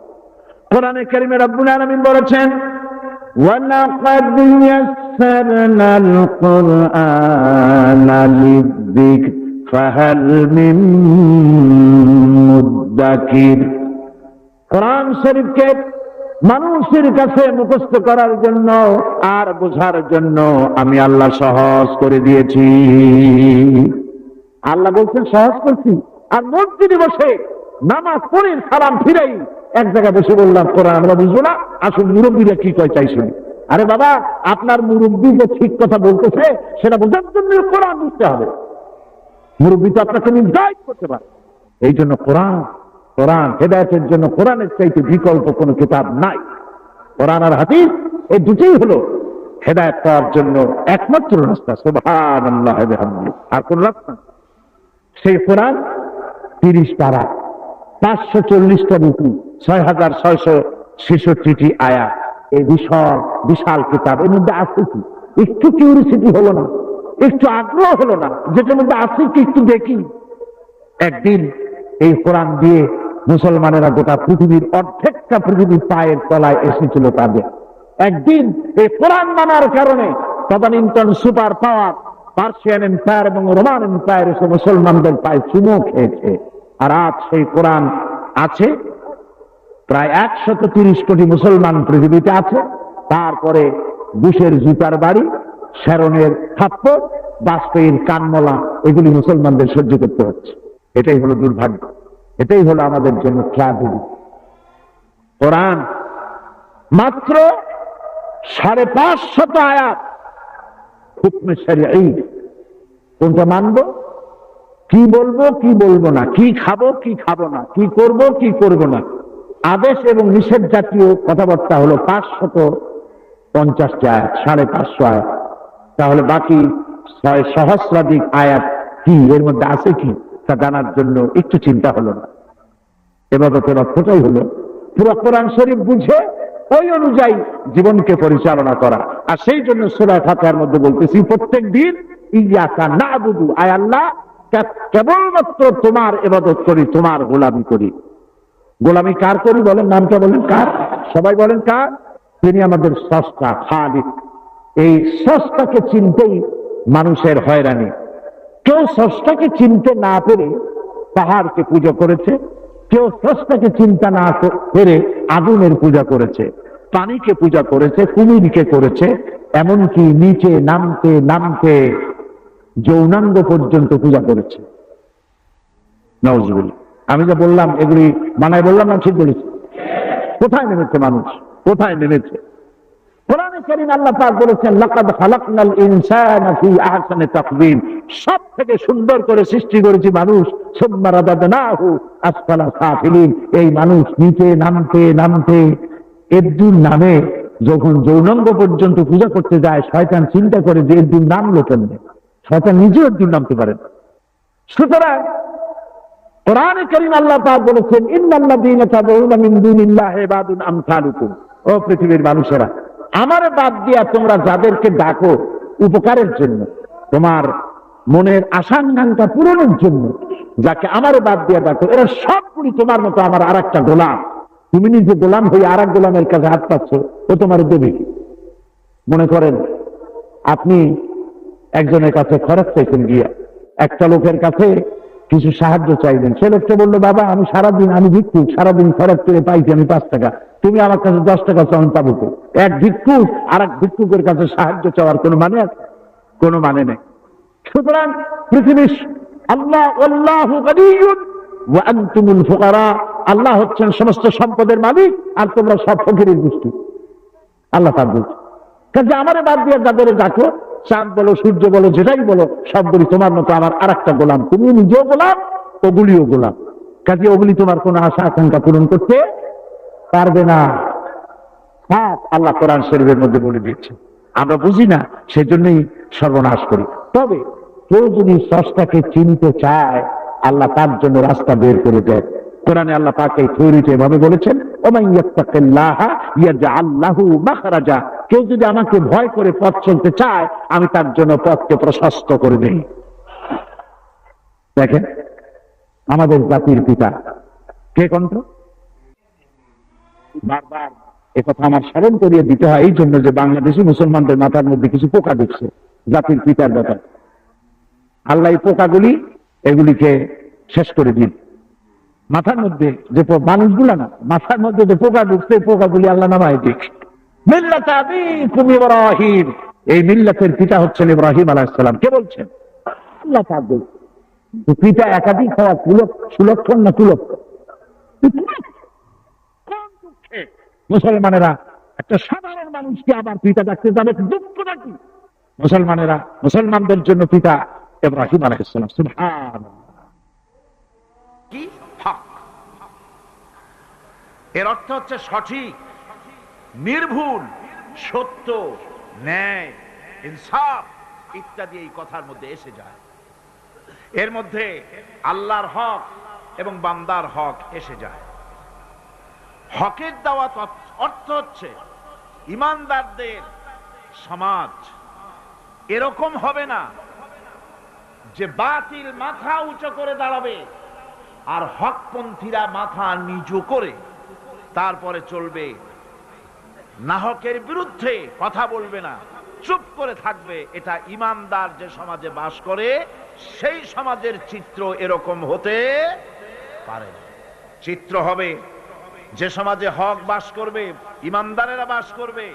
কোরআনে কারিমে, রব্বুল আলামিন বলেছেন, ওয়ালাকাদ ইয়াসসারনাল কুরআনা লিযিকর ফাহাল মিন মুদ্দাকির। কোরআন শরীফকে মানুষের কাছে মুখস্থ করার জন্য আর বোঝার জন্য আমি আল্লাহ সহজ করে দিয়েছি। আল্লাহ বলছেন সহজ করছি, আর মসজিদে বসে নামাজ পড়ে সালাম ফিরাই এক জায়গায় বসে বললাম কোরআন আমরা বুঝবো না, আসল মুরব্বীরা কি কয় চাই শুনি। আরে বাবা, আপনার মুরব্বী যে ঠিক কথা বলতেছে সেটা বোঝার জন্য কোরআন বুঝতে হবে। মুরব্বী তো আপনাকে নির্ধারিত করতে পারে। এই জন্য কোরআন কোরআন হেদায়েতের জন্য কোরআনের চাইতে বিকল্প কোনো কিতাব নাই। কোরআন আর হাদিস এই দুটোই হলো হেদায়েত পাওয়ার জন্য একমাত্র রাস্তা। সুবহানাল্লাহ ওয়া বিহামদিহি। আর কোন রাস্তা? সেই কোরআন 30 পারা, 540টা রুকু, 6666টি আয়াত, এই বিশাল বিশাল কিতাব। এর মধ্যে আছে কি? একটু কিউরিসিটি হলো না, একটু আগ্রহ হলো না, যেটার মধ্যে আছে কি একটু দেখি। একদিন এই কোরআন দিয়ে মুসলমানেরা গোটা পৃথিবীর অর্ধেকটা পৃথিবীর পায়ের তলায় এসেছিল তাদের। একদিন এই কোরআন মানার কারণে তদানীন্তন সুপার পাওয়ার পার্সিয়ান এম্পায়ার এবং রোমান এম্পায়ার এসে মুসলমানদের পায়ে চুমো খেয়েছে। আর আজ সেই কোরআন আছে, প্রায় 130 কোটি মুসলমান পৃথিবীতে আছে। তারপরে বুশের জুতার বাড়ি, শ্যারনের থাপ্পড়, বাজপেয়ীর কানমলা, এগুলি মুসলমানদের সহ্য করতে হচ্ছে। এটাই হলো দুর্ভাগ্য, এটাই হলো আমাদের জন্য ট্র্যাজেডি। কোরআন মাত্র 550 আয়াত, হুকমে শরঈ। কোনটা মানবো, কি বলবো কি বলবো না, কি খাবো কি খাবো না, কি করব কি করব না, আদেশ এবং নিষেধ জাতীয় কথাবার্তা হলো 550 আয়াত, 550 আয়াত। তাহলে বাকি 6 সহস্রাধিক আয়াত কি, এর মধ্যে আছে কি, তা জানার জন্য একটু চিন্তা হলো না। ইবাদতের অর্থটাই হলো পুরো কোরআন শরীফ বুঝে ওই অনুযায়ী জীবনকে পরিচালনা করা। আর সেই জন্য সূরা ফাতিহার মধ্যে বলতেছি প্রত্যেক দিন, ইয়াকা না'বুদু, আয় আল্লাহ কেবলমাত্র তোমার ইবাদত করি, তোমার গোলামি করি। গোলামি কার করি বলেন? নামটা বলেন কার? সবাই বলেন কার? তিনি আমাদের স্রষ্টা, খালিক। এই স্রষ্টাকে চিনতেই মানুষের হয়রানি। কেউ স্রষ্টাকে চিনতে না পেরে পাহাড়কে পূজা করেছে, কেউ স্রষ্টাকে চিন্তা না পেরে আগুনের পূজা করেছে, পানিকে পূজা করেছে, কুমিরকে করেছে, এমনকি নিচে নামতে নামতে যৌনাঙ্গ পর্যন্ত পূজা করেছে। নাউজুবিল্লাহ। আমি যা বললাম এগুলি মানায় বললাম না ঠিক বলেছি? কোথায় নেমেছে মানুষ, কোথায় নেমেছে? কোরআনে কারীম আল্লাহ পাক বলেছেন, লাকাদ খালাকনাল ইনসানা ফি আহসানি তাকওয়িম, সব থেকে সুন্দর করে সৃষ্টি করেছি মানুষ, সুম্মা রাদাদনাহু আসফালা সাফিলিন। এই মানুষ নিচে নামতে নামতে এদ্দুর নামে যখন যৌনাঙ্গ পর্যন্ত পূজা করতে যায়, শয়তান চিন্তা করে যে এদ্দুর নামলো কেমনে, শয়তান নিজেও এদ্দুর নামতে পারে না। সুতরাং কোরআনে কারীম আল্লাহ পাক বলেছেন, ইন্নাল্লাযীনা তাদউনা মিন দুনিল্লাহি ইবাদুন আমসালুকুম। ও পৃথিবীর মানুষেরা, আমারে বাদ দিয়া তোমরা যাদেরকে ডাকো উপকারের জন্য, তোমার মনের আশাঙ্কাঙ্ক্ষা পূরণের জন্য, যাকে আমারে বাদ দিয়া ডাকো, এরা সবগুলি তোমার মতো আমার আর একটা গোলাম। তুমি নিজে গোলাম হয়ে আর এক গোলামের কাছে হাত পাচ্ছ, ও তোমার দেবে কি? মনে করেন আপনি একজনের কাছে খরচ চাইছেন, গিয়া একটা লোকের কাছে কিছু সাহায্য চাইবেন। সে লোকটা বললো, বাবা আমি সারাদিন, আমি ভিক্ষুক, সারাদিন খরচ করে পাইছি আমি 5 টাকা, তুমি আমার কাছে 10 টাকা চাও, আমি পাবো তো? এক ভিক্ষুক আর এক ভিক্ষুকের কাছে সাহায্য চাওয়ার কোনো মানে আছে? কোনো মানে নেই। সুতরাং পৃথিবীর আল্লাহ, আল্লাহু গনিয়্যুন ওয়া আনতুমুল ফুকারা, আল্লাহ হচ্ছেন সমস্ত সম্পদের মালিক, আর তোমরা সব ফকিরের গোষ্ঠী। আল্লাহ তার বলছে, কাজে আমারে বাদ দিয়ে যাদের ডাকো, চাঁদ বলো সূর্য বলো যেটাই বলো, সবগুলি তোমার মতো আমার আর একটা গোলাম। তুমি নিজেও গোলাম, ওগুলিও গোলাম। কাজে ওগুলি তোমার কোনো আশা আকাঙ্ক্ষা পূরণ করতে পারবে না। আল্লাহ কোরআন শরীফের মধ্যে বলে দিয়েছে, আমরা বুঝি না, সেজন্যই সর্বনাশ করি। তবে কেউ যদি স্রষ্টাকে চিনতে চায়, আল্লাহ তার জন্য রাস্তা বের করে দেয়। কোরআনে আল্লাহ পাক এই থিওরিতে এভাবে বলেছেন, ওমান ইয়াত্তাকিল্লাহা ইয়াজআল লাহু মাখরাজা। কেউ যদি আমাকে ভয় করে পথ চলতে চায়, আমি তার জন্য পথকে প্রশস্ত করে দেই। দেখেন আমাদের জাতির পিতা কে কণ্ঠ, বারবার একথা আমার স্মরণ করিয়ে দিতে হয় এই জন্য যে বাংলাদেশি মুসলমানদের মাথার মধ্যে কিছু পোকা ঢুকছে জাতির পিতার ব্যাপার। আল্লাহ এই পোকাগুলি এগুলিকে শেষ করে দিন। মাথার মধ্যে যে মানুষগুলা না, মাথার মধ্যে যে পোকা ঢুকছে, পোকাগুলি আল্লাহ নামায় দিক। মিল্লাত আবিকুম ইব্রাহিম, এই মিল্লাতের পিতা হচ্ছেন ইব্রাহিম আলাইহিস সালাম। কে বলছেন? আল্লাহ পাক বলছেন। পিতা একাধিক হওয়া সুলক্ষণ না কুলক্ষণ? মুসলমানেরা একটা সাধারণ মানুষকে আবার পিতা ডাকতে যাবে, দুঃখ নাকি? মুসলমানেরা, মুসলমানদের জন্য পিতা ইব্রাহিম আলাইহিস সালাম। সুবহানাল্লাহ। কি হক, এর অর্থ হচ্ছে সঠিক, নির্ভুল, সত্য, ন্যায়, ইনসাফ ইত্যাদি এই কথার মধ্যে এসে যায়। এর মধ্যে আল্লাহর হক এবং বান্দার হক এসে যায়। হকের দাওয়াত অর্থ হচ্ছে ইমানদারদের সমাজ এরকম হবে না যে বাতিল মাথা উঁচু করে দাঁড়াবে আর হকপন্থীরা মাথা নিচু করে তারপরে চলবে, নাহকের বিরুদ্ধে কথা বলবে না, চুপ করে থাকবে। এটা ইমানদার যে সমাজে বাস করে সেই সমাজের চিত্র এরকম হতে পারে। চিত্র হবে যে সমাজে হক বাস করবে, ইমানদারেরা বাস করবে,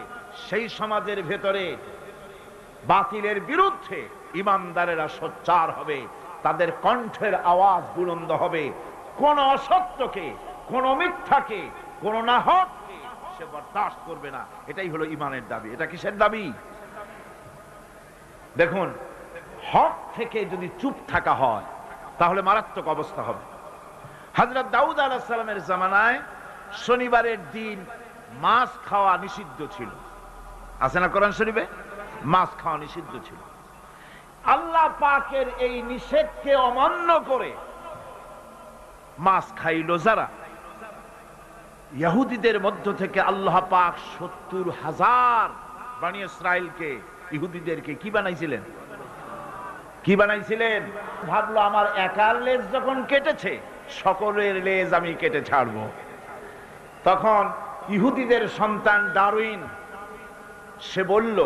সেই সমাজের ভেতরে বাতিলের বিরুদ্ধে ইমানদারেরা সোচ্চার হবে, তাদের কণ্ঠের আওয়াজ বুলন্দ হবে। কোন অসত্যকে, কোন মিথ্যাকে, কোন নাহককে সে বরদাস্ত করবে না। এটাই হলো ঈমানের দাবি। এটা কিসের দাবি? দেখুন, হক থেকে যদি চুপ থাকা হয় তাহলে মারাত্মক অবস্থা হবে। হযরত দাউদ আলাইহিস সালামের জামানায় শনিবারের দিন মাছ খাওয়া নিষিদ্ধ ছিল। আছে না কোরআন শরীফে? মাছ খাওয়া নিষিদ্ধ ছিল। আল্লাহ পাকের এই নিষেধকে অমান্য করে মাছ খাইল যারা, ইহুদিদের মধ্য থেকে আল্লাহ পাক ৭০,০০০ বনী ইসরাইলকে, ইহুদিদেরকে কি বানাইছিলেন? কি বানাইছিলেন? ভাবলো আমার একার লেজ যখন কেটেছে, সকলের লেজ আমি কেটে ছাড়বো। তখন ইহুদিদের সন্তান ডারউইন সে বলল,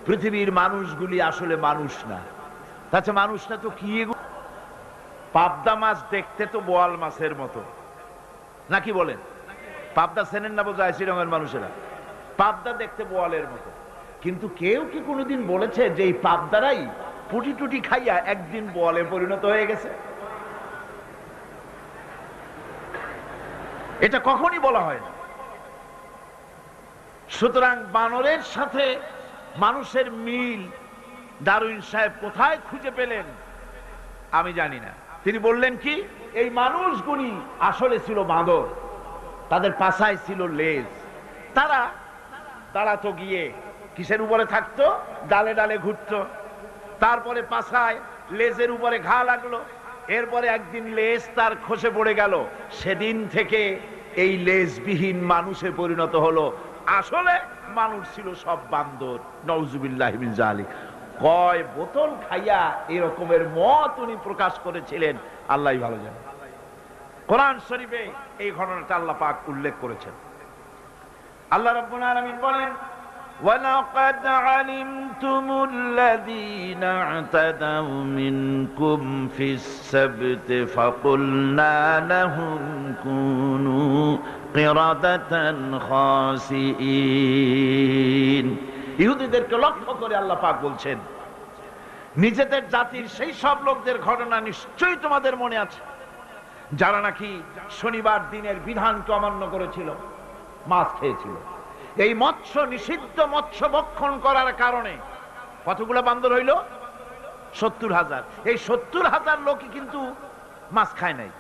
পৃথিবীর মানুষগুলি আসলে মানুষ না। তাছাড়া মানুষ না তো কি? পাবদা মাছ দেখতে তো বোয়াল মাছের মতো, নাকি বলেন? পাবদা চেনেন না বোঝায় শ্রীরঙের মানুষেরা? পাবদা দেখতে বোয়ালের মতো। কিন্তু কেউ কি কোনোদিন বলেছে যে এই পাবদারাই পুটি টুটি খাইয়া একদিন বোয়ালে পরিণত হয়ে গেছে? এটা কখনই বলা হয় না। সুতরাং বানরের সাথে মানুষের মিল ডারউইন সাহেব কোথায় খুঁজে পেলেন আমি জানি না। তিনি বললেন কি, এই মানুষগুলি আসলে ছিল বাঁদর, তাদের পাছায় ছিল লেজ। তারা দাঁড়াতো গিয়ে কিসের উপরে থাকতো? ডালে ডালে ঘুরতো। তারপরে পাছায় লেজের উপরে ঘা লাগলো, এরপরে একদিন লেজ তার খসে পড়ে গেল। সেদিন থেকে এই লেজবিহীন মানুষে পরিণত হলো। আসলে মানুষ ছিল সব বান্দর। নাউজুবিল্লাহি মিন যালিক। কয় বোতল খাইয়া এরকমের মত উনি প্রকাশ করেছিলেন আল্লাহই ভালো জানে। কোরআন শরীফে এই ঘটনাটা আল্লাহ পাক উল্লেখ করেছেন। আল্লাহ রাব্বুল আলামিন বলেন, وَلَقَدْ عَلِمْتُمُ الَّذِينَ اعْتَدَوْا مِنْكُمْ فِي السَّبْتِ فَقُلْنَا لَهُمْ كُونُوا قِرَدَةً خَاسِئِينَ। ইহুদিদেরকে লক্ষ্য করে আল্লাহ পাক বলছেন, নিজেদের জাতির সেই সব লোকদের ঘটনা নিশ্চয়ই তোমাদের মনে আছে যারা নাকি শনিবার দিনের বিধানকে অমান্য করেছিল, মাছ খেয়েছিল। এই মৎস্য নিষিদ্ধ মৎস্য ভক্ষণ করার কারণে কতগুলো বান্দর হইল? ৭০,০০০। এই ৭০,০০০ লোকই কিন্তু মাছ খায় নাই।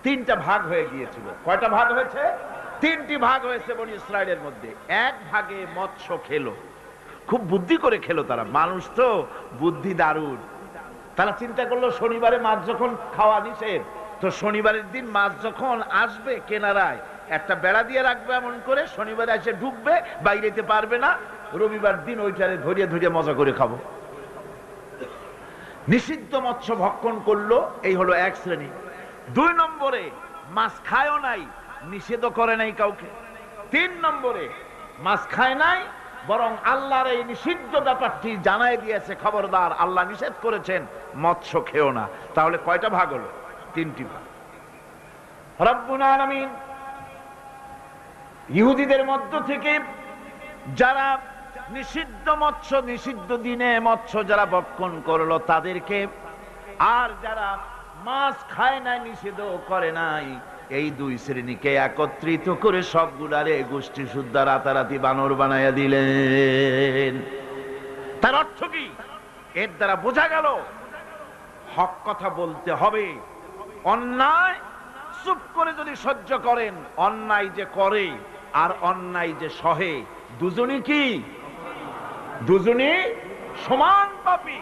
৩টা ভাগ হয়ে গিয়েছিল। কয়টা ভাগ হয়েছে? 3টি ভাগ হয়েছে বনী ইসরাইলের মধ্যে। এক ভাগে মৎস্য খেলো, খুব বুদ্ধি করে খেলো তারা। মানুষ তো বুদ্ধি দারুণ। তারা চিন্তা করলো শনিবারে মাছ যখন খাওয়া নিষেধ, তো শনিবারের দিন মাছ যখন আসবে কেনারায় একটা বেড়া দিয়ে রাখবে, এমন করে শনিবারে এসে ঢুকবে, বাইরেতে পারবে না। রবিবার দিন ওইটারে ধরিয়ে ধরিয়ে মজা করে খাবো। নিষিদ্ধ মৎস্য ভক্ষণ করলো, এই হলো এক শ্রেণী। 2 নম্বরে মাছ খায়ও নাই, নিষেধও করে নাই কাউকে। 3 নম্বরে মাছ খায় নাই, বরং আল্লাহর এই নিষিদ্ধ ব্যাপারটি জানাই দিয়েছে, খবরদার আল্লাহ নিষেধ করেছেন মৎস্য খেও না। তাহলে কয়টা ভাগ হলো? 3টি ভাগ। রব্বুল আলামিন ইহুদিদের মধ্য থেকে যারা নিষিদ্ধ মৎস্য, নিষিদ্ধ দিনে মৎস্য যারা ভক্ষণ করলো তাদেরকে, আর যারা মাছ খায় নাই, নিষেধ করে নাই, এই 2 শ্রেণীকে একত্রিত করে সবগুলারে গোষ্ঠী সুদ্ধা রাতারাতি বানর বানাইয়া দিলেন। তার অর্থ কি? এর দ্বারা বোঝা গেল হক কথা বলতে হবে, অন্যায় চুপ করে যদি সহ্য করেন, অন্যায় যে করে আর অন্যায় যে সহে, দুজনই কি? দুজনই সমান পাপী।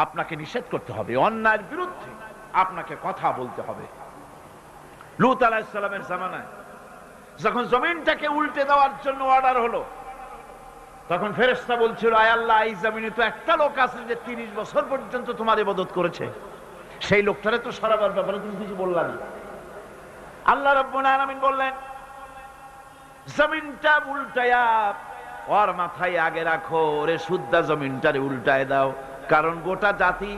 আপনাকে নিষেধ করতে হবে, অন্যায়ের বিরুদ্ধে আপনাকে কথা বলতে হবে। লূত আলাইহিস সালামের জামানায় যখন জমিনটাকে উল্টে দেওয়ার জন্য অর্ডার হলো, তখন ফেরেশতা বলছিল, আয় আল্লাহ, এই জমিনে তো একটা লোক আছে যে 30 বছর পর্যন্ত তোমার ইবাদত করেছে, সেই লোকটারে তো সরাবার ব্যাপারে তুমি কিছু বললা না। আল্লাহ রাব্বুল আলামিন বললেন, জমিনটা উল্টায়া ওর মাথায় আগে রাখো, ওরে শুদ্ধা জমিনটারে উল্টায় দাও। কারণ গোটা জাতি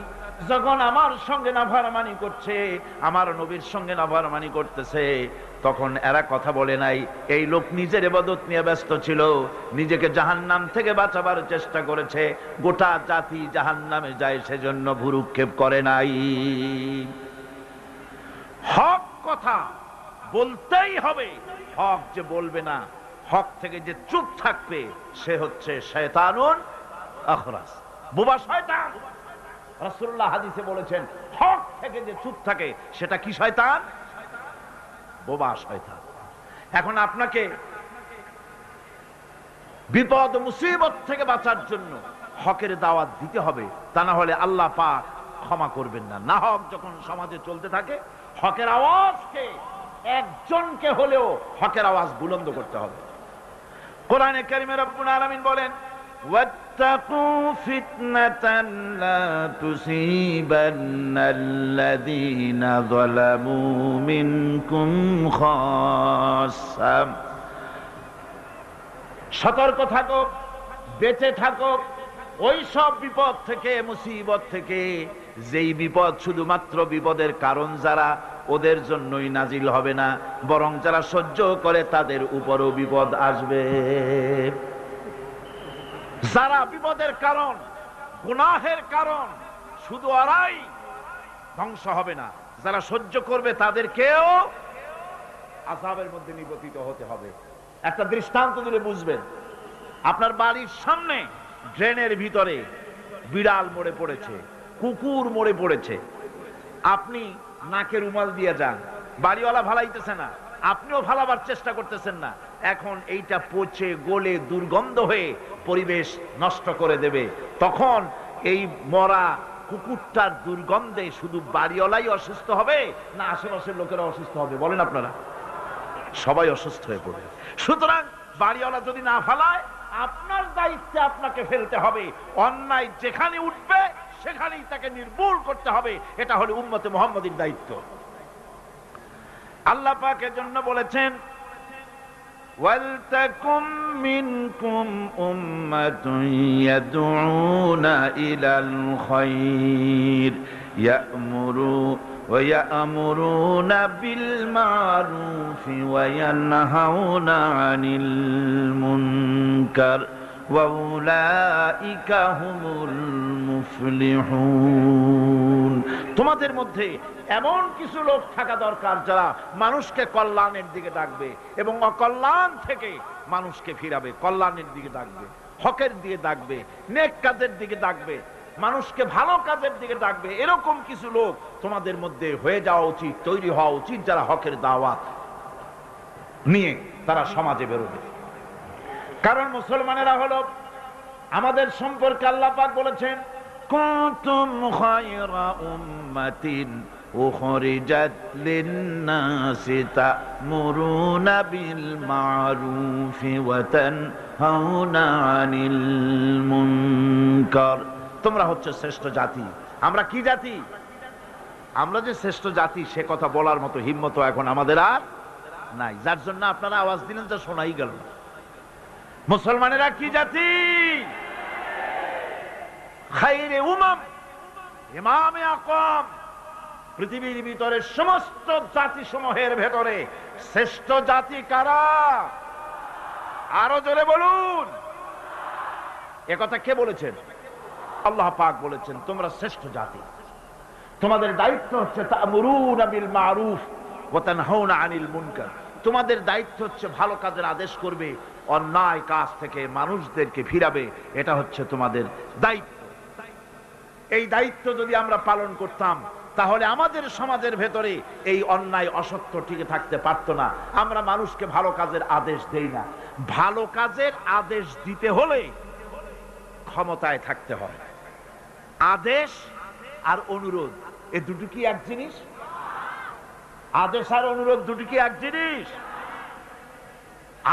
যখন আমার সঙ্গে নাফরমানি করছে, আমার নবীর সঙ্গে নাফরমানি করতেছে, তখন এরা কথা বলে নাই। এই লোক নিজের ইবাদত নিয়ে ব্যস্ত ছিল, নিজেকে জাহান্নাম থেকে বাঁচাবার চেষ্টা করেছে। গোটা জাতি জাহান্নামে যায়, সেজন্য ভুরুক্ষেপ করে নাই। হক কথা বলতেই হবে। হক যে বলবে না, হক থেকে যে চুপ থাকবে, সে হচ্ছে শয়তানুন আখরাস, বোবা শয়তান। রাসূলুল্লাহ হাদিসে বলেছেন, হক থেকে যে চুপ থাকে সেটা কি শয়তান? বোবা শয়তান। এখন আপনাকে বিপদ মুসিবত থেকে বাঁচার জন্য হকের দাওয়াত দিতে হবে, তা না হলে আল্লাহ পাক ক্ষমা করবেন না। না হক যখন সমাজে চলতে থাকে, হকের আওয়াজকে, একজনকে হলেও হকের আওয়াজ বুলন্দ করতে হবে। কোরআনে কারিমে রব্বুল আলামিন বলেন, ওয়াত্তাকু ফিতনাতান লা তুসিবান্নাল্লাযীনা যালামু মিনকুম খাসসা। সতর্ক থাকো, বেঁচে থাকো ওই সব বিপদ থেকে, মুসিবত থেকে, যেই বিপদ শুধুমাত্র বিপদের কারণ যারা, ওদের জন্যই নাজিল হবে না, বরং যারা সহ্য করে তাদের উপরও বিপদ আসবে। যারা বিপদের কারণ, গুনাহের কারণ, শুধু ওরাই ধ্বংস হবে না, যারা সহ্য করবে তাদেরকেও আযাবের মধ্যে নিপতিত হতে হবে। একটা দৃষ্টান্ত দিলে বুঝবেন। আপনার বাড়ির সামনে ড্রেনের ভিতরে বিড়াল মরে পড়েছে, কুকুর মরে পড়েছে, আপনি নাকে রুমাল দিয়ে যান, বাড়িওয়ালা ভালাইতেছে না, আপনিও ভালাবার চেষ্টা করতেছেন না। এখন এইটা পচে গলে দুর্গন্ধ হয়ে পরিবেশ নষ্ট করে দেবে। তখন এই মরা কুকুরটার দুর্গন্ধে শুধু বাড়িওয়ালাই অসুস্থ হবে না আশেপাশের লোকেরা অসুস্থ হবে? বলেন আপনারা, সবাই অসুস্থ হয়ে পড়বে। সুতরাং বাড়িওয়ালা যদি না ফালায়, আপনার দায়িত্বে আপনাকে ফেলতে হবে। অন্যায় যেখানে উঠবে সেখানেই তাকে নির্মূল করতে হবে। এটা হলো উম্মতে মুহাম্মাদীর দায়িত্ব। আল্লাহ পাক এর জন্য বলেছেন, ওয়ালতাকুম মিনকুম উম্মাতুন ইয়াদউনা ইলাল খায়র ওয়ায়ামুরুনা বিল মারুফি ওয়ায়ানহাউনা আনিল মুনকার ওয়াউলাইকা হুমুল মুফলিহুন। তোমাদের মধ্যে এমন কিছু লোক থাকা দরকার যারা মানুষকে কল্যাণের দিকে ডাকবে এবং অকল্যাণ থেকে মানুষকে ফিরাবে, কল্যাণের দিকে ডাকবে, হকের দিকে ডাকবে, নেক কাজের দিকে ডাকবে, মানুষকে ভালো কাজের দিকে ডাকবে। এরকম কিছু লোক তোমাদের মধ্যে হয়ে যাওয়া উচিত, তৈরি হওয়া উচিত, যারা হকের দাওয়াত নিয়ে তারা সমাজে বেরোবে। কারণ মুসলমানেরা হলো আমাদের সম্পর্কে আল্লাহ পাক বলেছেন, কুনতুম খায়রা উম্মাতিন উখরিজাত লিন-নাসি তা'মুরুনা বিল মা'রুফি ওয়া তানহাউনা আনিল মুনকার। তোমরা হচ্ছে শ্রেষ্ঠ জাতি। আমরা কি জাতি? আমরা যে শ্রেষ্ঠ জাতি সে কথা বলার মতো হিম্মত এখন আমাদের আর নাই, যার জন্য আপনারা আওয়াজ দিলেন, যা শোনাই গেল না। মুসলমানেরা কি জাতি? খায়রে উমাম, ইমামে আকওয়াম। পৃথিবীর ভিতরে সমস্ত জাতি সমূহের ভেতরে শ্রেষ্ঠ জাতি কারা? আরো জোরে বলুন। একথা কে বলেছেন? আল্লাহ পাক বলেছেন, তোমরা শ্রেষ্ঠ জাতি। তোমাদের দায়িত্ব হচ্ছে তা'মুরুনা বিল মা'রুফ ওয়া তানহাউনা আনিল মুনকার। তোমাদের দায়িত্ব হচ্ছে ভালো কাজের আদেশ করবে, অন্যায় কাজ থেকে মানুষদেরকে ফিরাবে। এটা হচ্ছে তোমাদের দায়িত্ব। এই দায়িত্ব যদি আমরা পালন করতাম তাহলে আমাদের সমাজের ভেতরে এই অন্যায় অসত্য টিকে থাকতে পারতো না। আমরা মানুষকে ভালো কাজের আদেশ দেই না। ভালো কাজের আদেশ দিতে হলে ক্ষমতায় থাকতে হয়। আদেশ আর অনুরোধ এ দুটো কি এক জিনিস? আদেশ আর অনুরোধ দুটো কি এক জিনিস?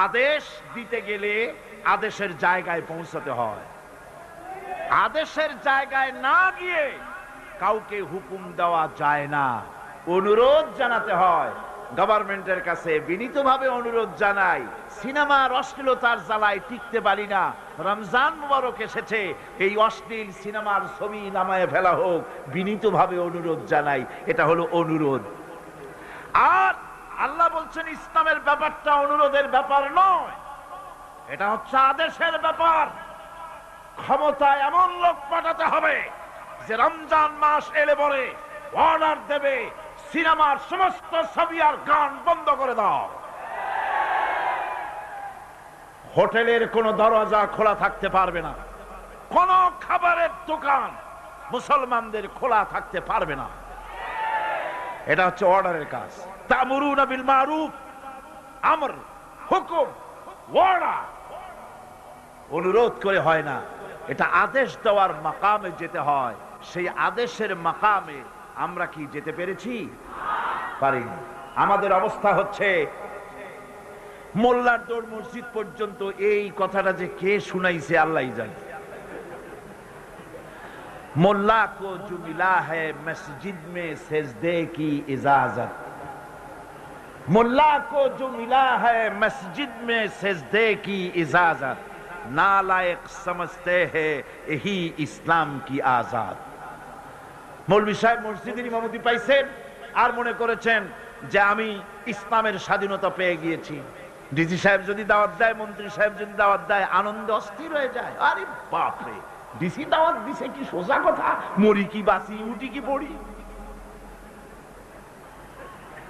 আদেশ দিতে গেলে আদেশের জায়গায় পৌঁছাতে হয়। আদেশের জায়গায় না গিয়ে কাউকে হুকুম দেওয়া যায় না, অনুরোধ জানাতে হয়। গভর্নমেন্টের কাছে বিনীতভাবে অনুরোধ জানাই, সিনেমার অশ্লীলতার জ্বালায় টিকতে পারি না, রমজান মুবারক এসেছে, এই অশ্লীল সিনেমার ছবি নামায় ফেলা হোক, বিনীতভাবে অনুরোধ জানাই। এটা হলো অনুরোধ। আর আল্লাহ বলছেন ইসলামের ব্যাপারটা অনুরোধের ব্যাপার নয়, এটা হচ্ছে আদেশের ব্যাপার। ক্ষমতায় এমন লোক পাঠাতে হবে যে রমজান মাস এলে পরে অর্ডার দেবে, সিনেমার সমস্ত ছবি আর গান বন্ধ করে দাও। হোটেলের কোনো দরজা খোলা থাকতে পারবে না, কোন খাবারের দোকান মুসলমানদের খোলা থাকতে পারবে না। এটা হচ্ছে অর্ডারের কাজ। তা'মুরুনা বিল মারুফ, আমর, হুকুম, অর্ডার। অনুরোধ করে হয় না, এটা আদেশ দেওয়ার মাকামে যেতে হয়। সেই আদেশের মাকামে আমরা কি যেতে পেরেছি? পারিনি। আমাদের অবস্থা হচ্ছে মোল্লার দৌড় মসজিদ পর্যন্ত। এই কথাটা যে কে শুনাইছে আল্লাহই জানে। मोल्ला को जो मिला है मस्जिद में सजदे की इजाजत, मुल्ला को जो मिला है मस्जिद में सजदे की इजाजत, नालायक समझते हैं यही इस्लाम की आजाद। मौलवी साहेब মসজিদের ইমামতি পাইছেন আর মনে করেছেন যে আমি ইসলামের স্বাধীনতা পেয়ে গিয়েছি। ডিজি সাহেব যদি দাওয়াত দেয়, মন্ত্রী সাহেব যদি দাওয়াত দেয়, আনন্দে অস্থির হয়ে যায়। আরে বাপ রে, ডিসি দাওয়াত দিছে, কি সোজা কথা, মরি কি বাসি, উঠি কি পড়ি।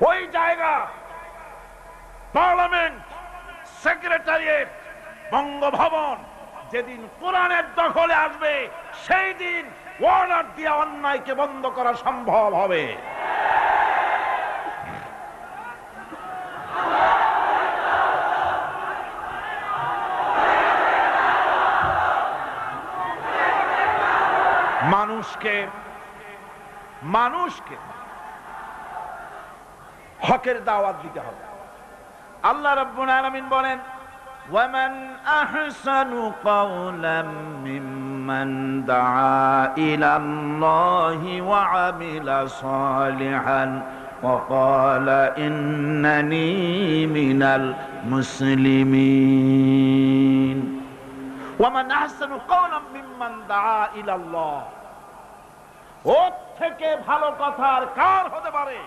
ওই জায়গা পার্লামেন্ট, সেক্রেটারিয়েট, বঙ্গভবন যেদিন কোরআনের দখলে আসবে, সেই দিন অর্ডার দিয়ে অন্যায়কে বন্ধ করা সম্ভব হবে। মানুষকে হকের দাওয়াত দিতে হবে। আল্লাহ রাব্বুল আলামিন বলেন, ওয়ামান আহসানু কাওলাম মিম্মান দাআ ইলাল্লাহি ওয়া আমিলা সালিহান ওয়া ক্বালা ইন্নানী মিনাল মুসলিমিন। ওয়ামান আহসানু কাওলাম মিম্মান দাআ ইলাল্লাহ, ওর থেকে ভালো কথা আর কার হতে পারে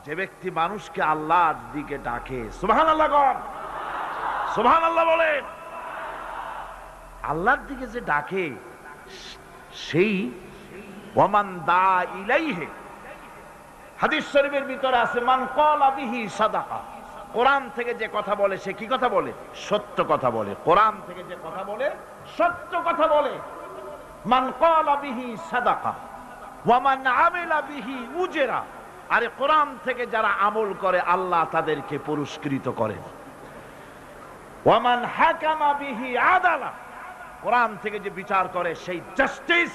যে ব্যক্তি মানুষকে আল্লাহর দিকে ডাকে। সুবহানাল্লাহ বলেন, সুবহানাল্লাহ বলেন। আল্লাহর দিকে যে ডাকে সেই ওয়ামান দা ইলাইহি, হাদিস শরীফের ভিতরে আছে মান ক্বালা বিহি সাদাকা। কোরআন থেকে যে কথা বলে সে কি কথা বলে? সত্য কথা বলে। কোরআন থেকে যে কথা বলে সত্য কথা বলে। মান ক্বালা বিহি সাদাকা ওয়া মান আমিলা বিহি উজরা। আরে কোরআন থেকে যারা আমল করে আল্লাহ তাদেরকে পুরস্কৃত করেন। ওয়া মান হাকামা বিহি আদালা, কোরআন থেকে যে বিচার করে সেই জাস্টিস,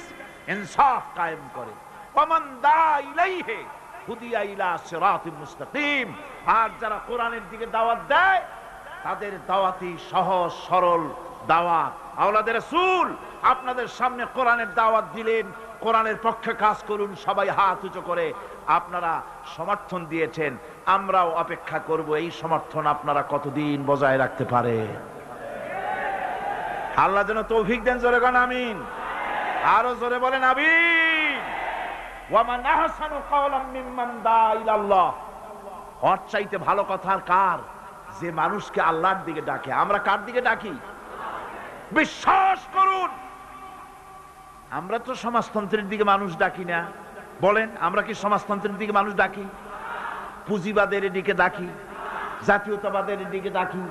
ইনসাফ কায়েম করে। ওয়া মান দা ইলাইহি হুদিয়া ইলা সিরাতিল মুস্তাকিম। আর যারা কোরআনের দিকে দাওয়াত দেয় তাদের দাওয়াতই সহজ সরল দাওয়াত। আওলাদের রাসূল আপনাদের সামনে কোরআনের দাওয়াত দিলেন, কোরআনের পক্ষে কাজ করুন, সবাই হাত উঁচু করে আপনারা সমর্থন দিয়েছেন। আমরাও অপেক্ষা করব এই সমর্থন আপনারা কতদিন বজায় রাখতে পারে। আল্লাহ যেন তৌফিক দেন। জোরে বলেন আমিন, আরো জোরে বলেন আমিন। ওয়ামান আহসানু কাওলাম মিম্মান দা ইলাল্লাহ, ওর চাইতে ভালো কথা আর কার? যে মানুষকে আল্লাহর দিকে ডাকে। আমরা কার দিকে ডাকি? বিশ্বাস করুন, আমরা তো সমাজতন্ত্রের দিকে মানুষ ডাকি না। বলেন, আমরা কি সমাজতন্ত্রের দিকে মানুষ ডাকি? পুঁজিবাদের দিকে ডাকি, জাতীয়তাবাদের দিকে ডাকি,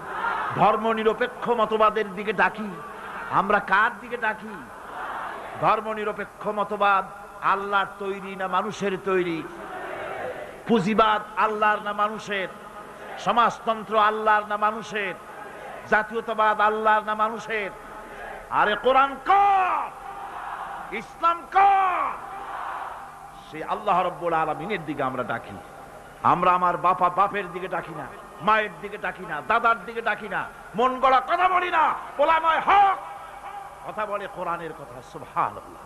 ধর্ম নিরপেক্ষ মতবাদের দিকে ডাকি। আমরা কার দিকে ডাকি? ধর্ম নিরপেক্ষ মতবাদ, আল্লাহর তৈরি না মানুষের তৈরি? পুঁজিবাদ আল্লাহর না মানুষের? সমাজতন্ত্র আল্লাহর না মানুষের? জাতীয়তাবাদ আল্লাহর না মানুষের? আরে কোরআন কার, ইসলাম কার? সেই আল্লাহ রাব্বুল আলামিনের দিকে আমরা ডাকি। আমরা আমার বাপের দিকে ডাকি না, মায়ের দিকে ডাকি না, দাদার দিকে ডাকি না, মন গড়া কথা বলি না, ওলামায়ে হক কথা বলে কোরআনের কথা। সুবহানাল্লাহ।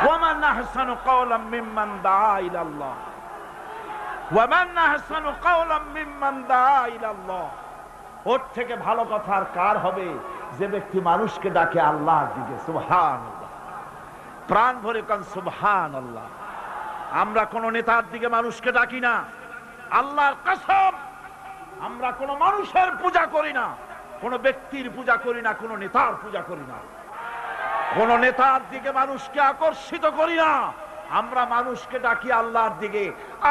ওয়ামান আহসানু কাওলাম মিম্মান দাআ ইলাল্লাহ, ওয়ামান আহসানু কাওলাম মিম্মান দাআ ইলাল্লাহ। ওর থেকে ভালো কথা আর কার হবে যে ব্যক্তি মানুষকে ডাকে আল্লাহর দিকে। সুবহানাল্লাহ। প্রাণ ভরে কান সুবহানাল্লাহ। আমরা কোন নেতার দিকে মানুষকে ডাকি না, আল্লাহর কসম আমরা কোন মানুষের পূজা করি না, কোন ব্যক্তির পূজা করি না, কোন নেতার পূজা করি না, কোন নেতার দিকে মানুষকে আকর্ষিত করি না। আমরা মানুষকে ডাকি আল্লাহর দিকে,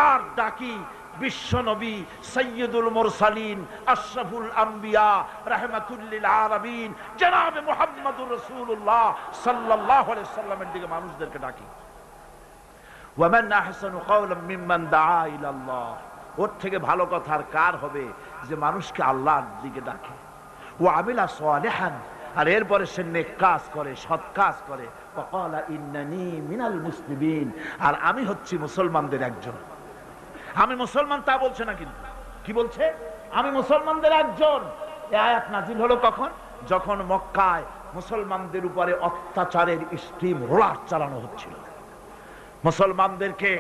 আর ডাকি বিশ্ব নবী সৈয়দুল মুরসালিন আশরাফুল আম্বিয়া রাহমাতুল লিল আলামিন জনাবে মুহাম্মদুর রাসূলুল্লাহ সাল্লাল্লাহু আলাইহি সাল্লামের দিকে মানুষদেরকে ডাকি। ওয়ামান আহসানু কাওলাম মিম্মান দাআ ইলাল্লাহ। ওর থেকে ভালো কথা আর কার হবে যে মানুষকে আল্লাহর দিকে ডাকে। ওয়া আমিলা সালিহান, আর এরপরে সে নেক কাজ করে, সৎ কাজ করে। ওয়াকালা ইন্নানি মিনাল মুসলিমিন, আর আমি হচ্ছি মুসলমানদের একজন। আমি মুসলমান তা বলছে না, কিন্তু কি বলছে? আমি মুসলমানদের একজন। এই আয়াত নাজিল হলো কখন? যখন মক্কায় মুসলমানদের উপরে অত্যাচারের স্টিম রোলার চালানো হচ্ছিল। মুসলমানদেরকে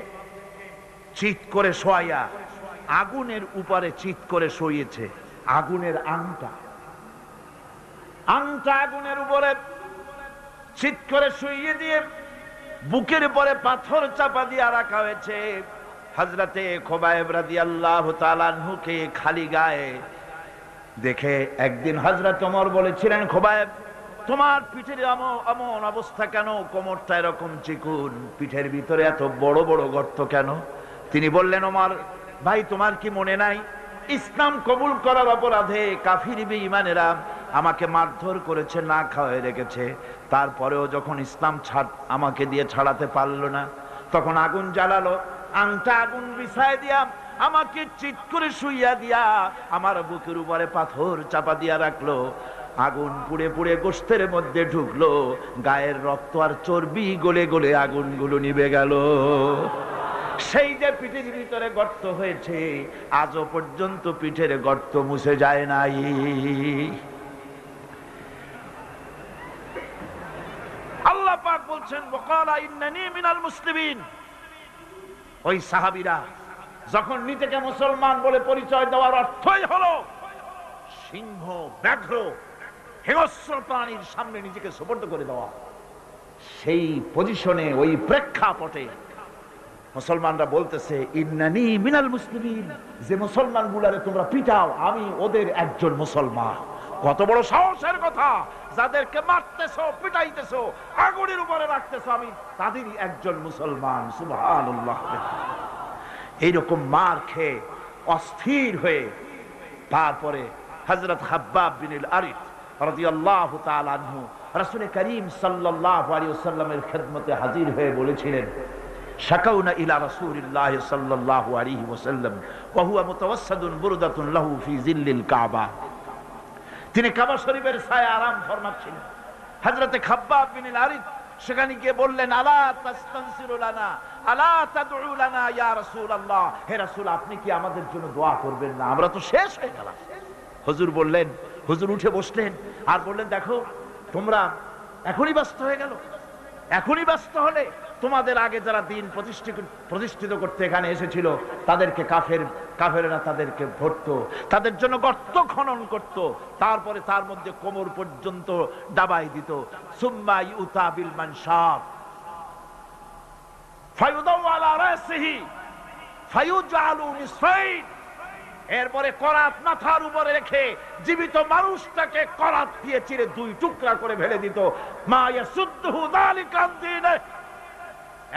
চিৎ করে শোয়াইয়া আগুনের উপরে চিৎ করে শোইয়েছে। আগুনের আংটা আগুনের উপরে চিৎ করে শুইয়ে দিয়ে বুকের উপরে পাথর চাপা দিয়ে রাখা হয়েছে। হযরতে খুবাইব রাদিয়াল্লাহু তাআলা আনহুকে খালি গায়ে দেখে একদিন হযরত ওমর বলেছিলেন, খুবাইব তোমার পিঠের এমন অবস্থা কেন? কোমরটা এরকম চিকুন, পিঠের ভিতরে এত বড় বড় গর্ত কেন? তিনি বললেন, ওমর ভাই তোমার কি মনে নাই ইসলাম কবুল করার অপরাধে কাফির বেঈমানেরা আমাকে মারধর করেছে, না খাওয়ায় রেখেছে। তারপরেও যখন ইসলাম আমাকে দিয়ে ছাড়াতে পারলো না, তখন আগুন জ্বালালো, আংটা আগুন বিছায় দিয়া আমাকে চিৎ করে শুইয়া দিয়া আমার বুকের উপরে পাথর চাপা দিয়া রাখলো। আগুন পুড়ে পুড়ে গোশতের মধ্যে ঢুকলো, গায়ের রক্ত আর চর্বি গলে গলে আগুনগুলো নিভে গেল। সেই যে পিঠের ভিতরে গর্ত হয়েছে, আজও পর্যন্ত পিঠের গর্ত মুছে যায় নাই। আল্লাহ পাক বলছেন, ওয়াকালা ইন্নানি মিনাল মুসলিমিন। ওই সাহাবীরা যখন নিজেকে মুসলমান বলে পরিচয় দেওয়ার অর্থই হলো সিংহ, ব্যাঘ্র, হিংস্র প্রাণীর সামনে নিজেকে সুপর্দ করে দেওয়া, সেই পজিশনে, ওই প্রেক্ষাপটে মুসলমানরা বলতেছে ইন্নানি মিনাল মুসলিমিন, যে মুসলমান গুলারে তোমরা পিটাও আমি ওদের একজন মুসলমান। কত বড় সাহসের কথা! যাদেরকে মারতেছো, পিটাইতেছো, আগুনের উপরে রাখতেছো, আমি তাদেরই একজন মুসলমান। সুবহানাল্লাহ। এইরকম মার খেয়ে অস্থির হয়ে তারপরে হযরত খাব্বাব বিন আল-আরিত রাদিয়াল্লাহু তাআলা আনহু রাসূল করিম সাল্লাল্লাহু আলাইহি ওয়াসাল্লামের খেদমতে হাজির হয়ে বলেছিলেন, শাকাউনা ইলা রাসূলিল্লাহ সাল্লাল্লাহু আলাইহি ওয়াসাল্লাম ওয়া হুয়া মুতাওয়াসসাদুন বুরদাতুন লাহু ফি জিল্লিল কাবা। তিনি কাবা শরীফের ছায়ায় আরাম ফরমাচ্ছিলেন। হযরতে খাব্বাব বিন আল-আরিত সেখানে গিয়ে বললেন, আলা তাস্তানসিরু লানা, আলা তাদউ লানা ইয়া রাসূলুল্লাহ, হে রাসূল আপনি কি আমাদের জন্য দোয়া করবেন না? আমরা তো শেষ হয়ে গেলাম। হুজুর বললেন, হুজুর উঠে বসলেন আর বললেন, দেখো তোমরা এখনই ব্যস্ত হয়ে গেল, এখনই ব্যস্ত হলে তোমাদের আগে যারা দিন প্রতিষ্ঠিত করতে এখানে এসেছিল তাদেরকে কাফেররা তাদেরকে ধরতো, তাদের জন্য গর্ত খনন করত, তারপরে তার মধ্যে কোমর পর্যন্ত ডাবাই দিত। সুম্মা ইউতা বিল মানশাব ফায়ুদাউ আলা রাসিহি ফায়ুজআলু নিসফাইন, এরপরে করাত মাথার উপরে রেখে জীবিত মানুষটাকে করাত দিয়ে চিরে দুই টুকরা করে ফেলে দিত। মা ইয়াসুদ্দুহু যালিকা আন দীনিহি,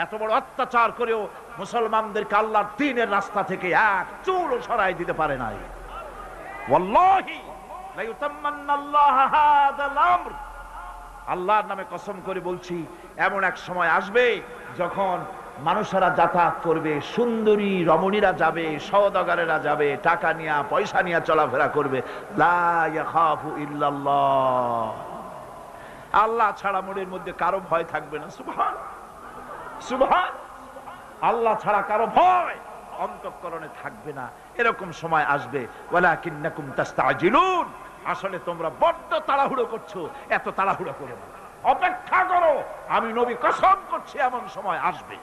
এত বড় অত্যাচার করেও মুসলমানদেরকে আল্লাহর দ্বীনের রাস্তা থেকে এক চুলও সরাই দিতে পারে নাই। ওয়াল্লাহি লা ইউতাম্মান্নাল্লাহু হাযাল আমর আল্লাহর নামে কসম করে বলছি, এমন এক সময় আসবে যখন মানুষেরা যাতায়াত করবে, সুন্দরী রমণীরা যাবে, সওদাগরেরা যাবে, টাকা নিয়ে পয়সা নিয়ে চলাফেরা করবে, লা ইয়াখাফু ইল্লাল্লাহ, আল্লাহ ছাড়া মনের মধ্যে কারো ভয় থাকবে না। সুবহান সুবহান, আল্লাহ ছাড়া কারো ভয় অন্তঃকরণে থাকবে না। এরকম সময় আসবে, ওয়ালাকিন্নাকুম তাস্তাজিলুন, আসলে তোমরা বড্ড তাড়াহুড়ো করছো, এত তাড়াহুড়ো করো না, অপেক্ষা করো, আমি নবী কসম করছি এমন সময় আসবে।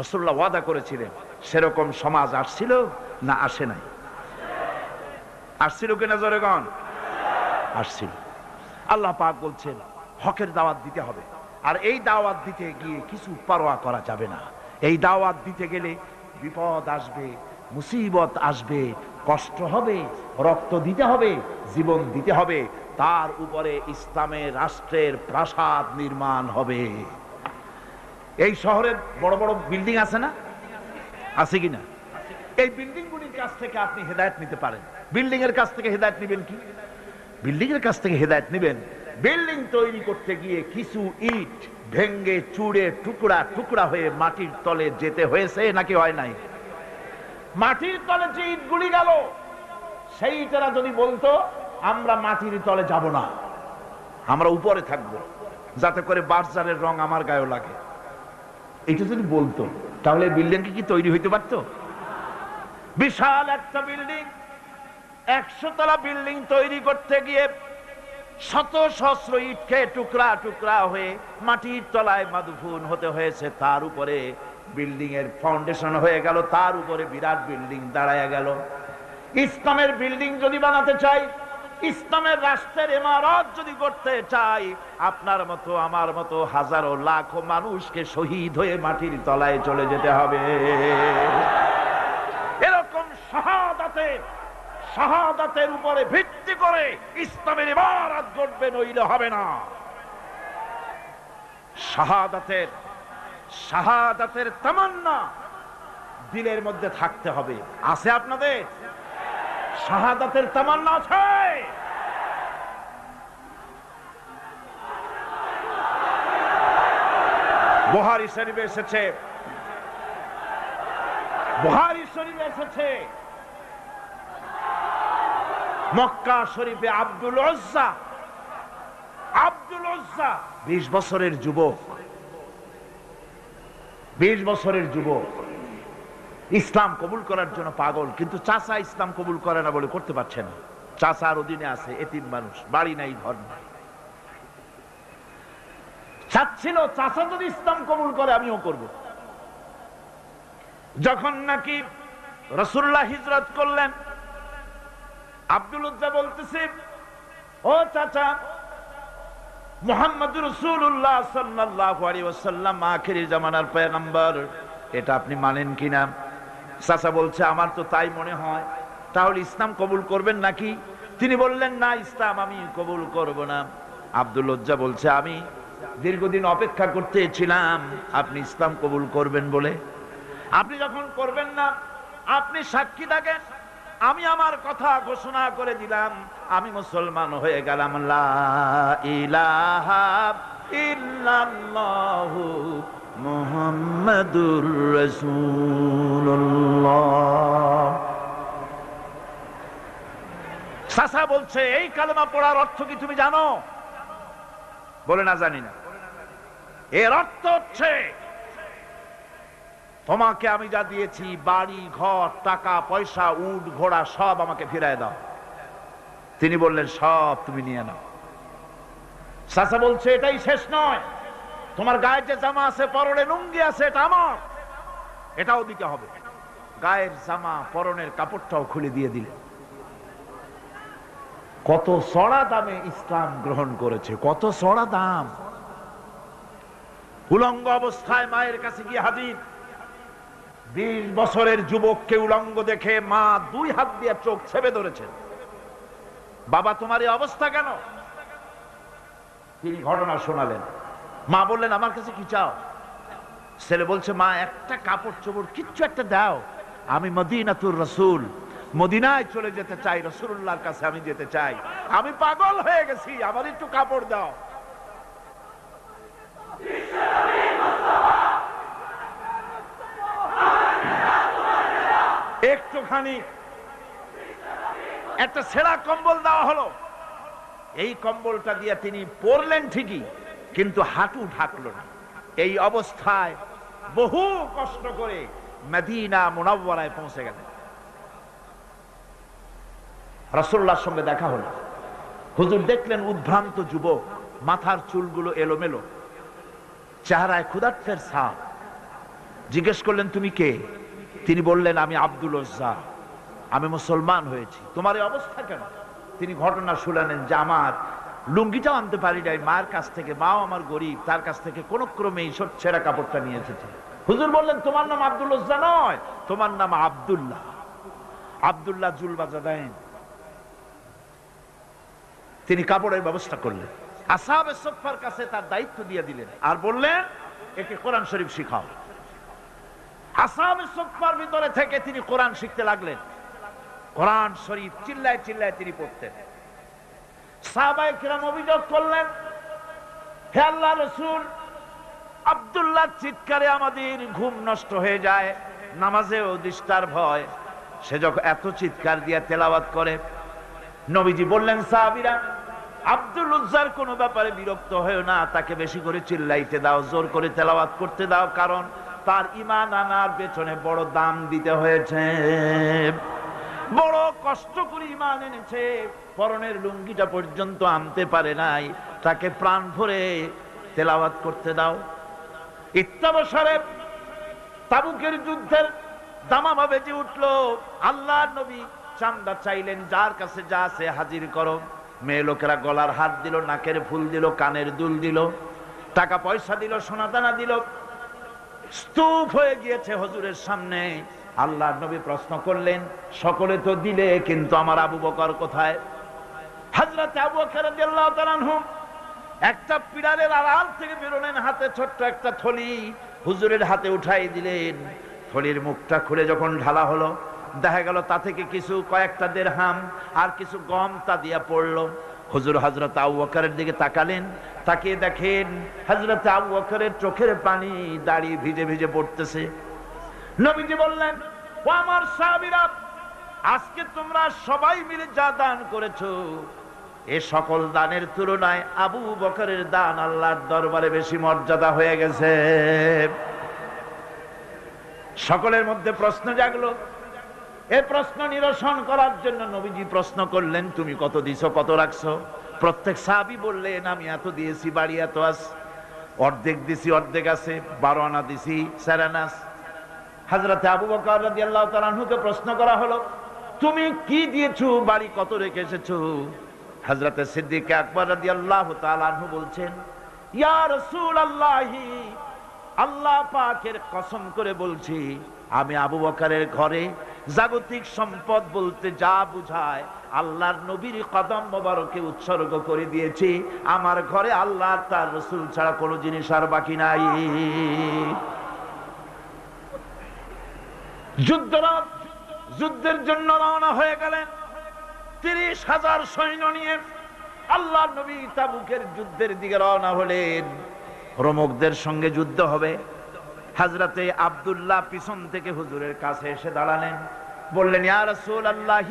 রাসূলুল্লাহ ওয়াদা করেছিলেন, সেরকম সমাজ আসছিল না আসে নাই? আসছিল কিনা জোরে গণ? আসছিল। আল্লাহ পাক বলছেন হকের দাওয়াত দিতে হবে, আর এই দাওয়াত দিতে গিয়ে কিছু পরোয়া করা যাবে না। এই দাওয়াত দিতে গেলে বিপদ আসবে, মুসিবত আসবে, কষ্ট হবে, রক্ত দিতে হবে, জীবন দিতে হবে, তার উপরে ইসলামের রাষ্ট্রের প্রাসাদ নির্মাণ হবে। এই শহরের বড় বড় বিল্ডিং আছে না, আছে কিনা? এই বিল্ডিং গুলির কাছ থেকে আপনি হেদায়েত নিতে পারেন। বিল্ডিং এর কাছ থেকে হেদায়েত নেবেন কি? বিল্ডিং এর কাছ থেকে হেদায়েত নেবেন, বিল্ডিং তৈরি করতে গিয়ে কিছু ইট ভেঙ্গে চুড়ে টুকরা টুকরা হয়ে মাটির তলে যেতে হয়েছে নাকি হয় নাই? মাটির তলে যে ইটগুলি গেল, সেই ইটেরা যদি বলতো আমরা মাটির তলে যাব না, আমরা উপরে থাকবো, যাতে করে বার্জারের রং আমার গায়েও লাগে, এটা যদি বলতো, তাহলে বিল্ডিং কি তৈরি হইতে পারতো? বিশাল একটা বিল্ডিং, 100 তলা বিল্ডিং তৈরি করতে গিয়ে শত সহস্র ইটকে টুকরা টুকরা হয়ে মাটির তলায় মাদফুন হতে হয়েছে, তার উপরে বিল্ডিং এর ফাউন্ডেশন হয়ে গেল, তার উপরে বিরাট বিল্ডিং দাঁড়ায় গেল। ইসলামের বিল্ডিং যদি বানাতে চাই, ইসলামের রাষ্ট্রের ইমারত যদি করতে চাই, আপনার মতো আমার মতো হাজারো লাখো মানুষকে শহীদ হয়ে মাটির তলায় চলে যেতে হবে। এরকম শাহাদাতের উপরে ভিত্তি করে ইসলামের ইমারত গড়বে, নইলে হবে না। শাহাদাতের তামান্না দিলের মধ্যে থাকতে হবে। আছে আপনাদের শাহাদাতের তামান্না? আছে? বুখারী শরীফে এসেছে, মক্কা শরীফে আব্দুল উজ্জা 20 বছরের যুবক, 20 বছরের যুবক ইসলাম কবুল করার জন্য পাগল, কিন্তু চাচা ইসলাম কবুল করে না বলে করতে পারছে না। চাচার অধীনে আছে, এতিম মানুষ, বাড়ি নাই, ঘর নাই। চাচ্ছিল চাচা যদি ইসলাম কবুল করে আমিও করব। যখন নাকি রাসূলুল্লাহ হিজরত করলেন, আব্দুল উজ্জা বলতেছে, ও চাচা, মুহাম্মদুর রাসূলুল্লাহ সাল্লাল্লাহু আলাইহি ওয়াসাল্লাম আখিরি জামানার পয়গম্বর, এটা আপনি মানেন কিনা? চাচা বলছে, আমার তো তাই মনে হয়। তাহলে ইসলাম কবুল করবেন নাকি? তিনি বললেন, না, ইসলাম আমি কবুল করব না। আব্দুল উজ্জা বলছে, আমি দীর্ঘদিন অপেক্ষা করতেছিলাম আপনি ইসলাম কবুল করবেন বলে। আপনি যখন করবেন না, আপনি সাক্ষী থাকেন, আমি আমার কথা ঘোষণা করে দিলাম, আমি মুসলমান হয়ে গেলাম। লা ইলাহা ইল্লাল্লাহু মুহাম্মাদুর রাসূলুল্লাহ। চাচা বলছে, এই কালেমা পড়ার অর্থ কি তুমি জানো? বলে, না, জানি না। এর অর্থ হচ্ছে, তোমাকে আমি যা দিয়েছি, বাড়ি ঘর টাকা পয়সা উট ঘোড়া সব আমাকে ফিরায় দাও। তিনি বললেন, সব তুমি নিয়ে নাও। চাচা বলছে, এটাই শেষ নয়, তোমার গায়ের যে জামা আছে, পরনে লুঙ্গি আছে, এটা আমার, এটাও দিতে হবে। গায়ের জামা পরনের কাপড়টাও খুলে দিয়ে দিলেন। কত চড়া দামে ইসলাম গ্রহণ করেছে, কত চড়া দাম। উলঙ্গ অবস্থায় মায়ের কাছে গিয়ে হাজির। 20 বছরের যুবককে উলঙ্গ দেখে মা 2 হাত দিয়ে চোখ ছেপে ধরেছেন। বাবা, তোমার এই অবস্থা কেন? তিনি ঘটনা শোনালেন। মা বললেন, আমার কাছে কি চাও? ছেলে বলছে, মা, একটা কাপড় চোপড় কিচ্ছু একটা দাও, আমি মদিনাতুর রাসূল, মদিনায় চলে যেতে চাই, রাসূলুল্লাহর কাছে আমি যেতে চাই, আমি পাগল হয়ে গেছি, আমার একটু কাপড় দাও। একটুখানি একটা ছেঁড়া কম্বল দেওয়া হলো। এই কম্বলটা দিয়ে তিনি পরলেন ঠিকই, কিন্তু হাঁটু ঢাকলো না। এই অবস্থায় বহু কষ্ট করে মদিনা মুনাওয়ারায় পৌঁছে গেলেন। রাসূলুল্লাহর সঙ্গে দেখা হলো। হুজুর দেখলেন উদ্ভ্রান্ত যুবক, মাথার চুলগুলো এলোমেলো, চেহারায় ক্ষুধার্তের ছাপ। জিজ্ঞেস করলেন, তুমি কে? তিনি বললেন, আমি আব্দুল উজ্জা, আমি মুসলমান হয়েছি। তোমার এই অবস্থা কেন? তিনি ঘটনা শুনালেন যে আমার লুঙ্গিটাও আনতে পারি নাই মায়ের কাছ থেকে, মাও আমার গরিব, তার কাছ থেকে কোন ক্রমে এই ছেঁড়া কাপড়টা নিয়ে এসেছে। হুজুর বললেন, তোমার নাম আব্দুল উজ্জা নয়, তোমার নাম আব্দুল্লাহ, আব্দুল্লাহ জুলবাজাদাইন। তিনি কাপড়ের ব্যবস্থা করলেন, আসহাবে সুফফার কাছে তার দায়িত্ব দিয়ে দিলেন, আর বললেন, একে কোরআন শরীফ শিখাও। আসহাবে সুফফার ভিতরে থেকে তিনি কোরআন শিখতে লাগলেন। কোরআন শরীফ চিল্লায় চিল্লায় তিনি পড়তেন। সাহাবায়ে কিরাম অভিযোগ করলেন, হে আল্লাহর রাসূল, আব্দুল্লাহ চিৎকারে আমাদের ঘুম নষ্ট হয়ে যায়, নামাজেও ডিস্টার্ব হয়, সে যখন এত চিৎকার দিয়ে তেলাওয়াত করে। নবীজি বললেন, সাহাবীরা, আব্দুল উজ্জার কোনো ব্যাপারে বিরক্ত হয়েও না, তাকে বেশি করে চিল্লাইতে দাও, জোর করে তেলাওয়াত করতে দাও, কারণ তার ঈমান আনার পেছনে বড় দাম দিতে হয়েছে, বড় কষ্ট করে ঈমান এনেছে, পরনের লুঙ্গিটা পর্যন্ত আনতে পারে নাই, তাকে প্রাণ ভরে তেলাওয়াত করতে দাও। ইত্তাবসরে তাবুকের যুদ্ধের দামামা বেজে উঠলো। আল্লাহর নবী চান্দা চাইলেন, যার কাছে যা আছে হাজির করো। মেয়ে লোকেরা গলার হাত দিল, নাকের ফুল দিল, কানের দুল দিল, টাকা পয়সা দিল, সোনাদানা দিল। স্তূপ হয়ে গিয়েছে হুজুরের সামনে। আল্লাহর নবী প্রশ্ন করলেন, সকলে তো দিলে, কিন্তু আমার আবু বকর কোথায়? হযরত আবু বকর রাদিয়াল্লাহু তাআলা আনহু একটা পিলারের আড়াল থেকে বেরোলেন, হাতে ছোট্ট একটা থলি হুজুরের হাতে উঠাই দিলেন। থলির মুখটা খুলে যখন ঢালা হলো, দেখা গেল তা থেকে কিছু কয়েকটা দিরহাম আর কিছু গম তা দিয়া পড়লো। হুজুর হযরত আবু বকরের দিকে তাকালেন, তাকিয়ে দেখেন হযরত আবু বকরের চোখের পানি দাড়ি ভিজে ভিজে পড়তেছে। নবীজি বললেন, ও আমার সাহাবীরা, আজকে তোমরা সবাই মিলে যা দান করেছো, এ সকল দানের তুলনায় আবু বকরের দান আল্লাহর দরবারে বেশি মর্যাদা হয়ে গেছে। সকলের মধ্যে প্রশ্ন জাগলো। এই প্রশ্ন নিরসন করার জন্য নবীজি প্রশ্ন করলেন, তুমি কত দিছো, কত রাখছো? প্রত্যেক সাহাবী বললেন, আমি এত দিয়েছি, বাড়ি এত আছে, অর্ধেক দিছি, অর্ধেক আছে, 12 আনা দিছি, 4 আনা। হযরত আবু বকর রাদিয়াল্লাহু তাআলা আনহুকে প্রশ্ন করা হলো, তুমি কি দিয়েছো, বাড়ি কত রেখে এসেছো? হযরত সিদ্দিক আকবর রাদিয়াল্লাহু তাআলা আনহু বলছেন, ইয়া রাসূলুল্লাহ, আল্লাহ পাকের কসম করে বলছি, আমি আবু বকরের ঘরে জাগতিক সম্পদ বলতে যা বুঝায় আল্লাহর নবীর কদম মোবারকে উৎসর্গ করে দিয়েছি। আমার ঘরে আল্লাহ তার রাসূল ছাড়া কোনো জিনিস আর বাকি নাই। যুদ্ধের জন্য রওনা হয়ে গেলেন 30,000 সৈন্য নিয়ে। আল্লাহর নবী তাবুকের যুদ্ধের দিকে রওনা হলেন। রোমকদের সঙ্গে যুদ্ধ হবে। হযরতে আব্দুল্লাহ পিছন থেকে হুজুরের কাছে এসে দাঁড়ালেন, বললেন, ইয়া রাসূলুল্লাহ,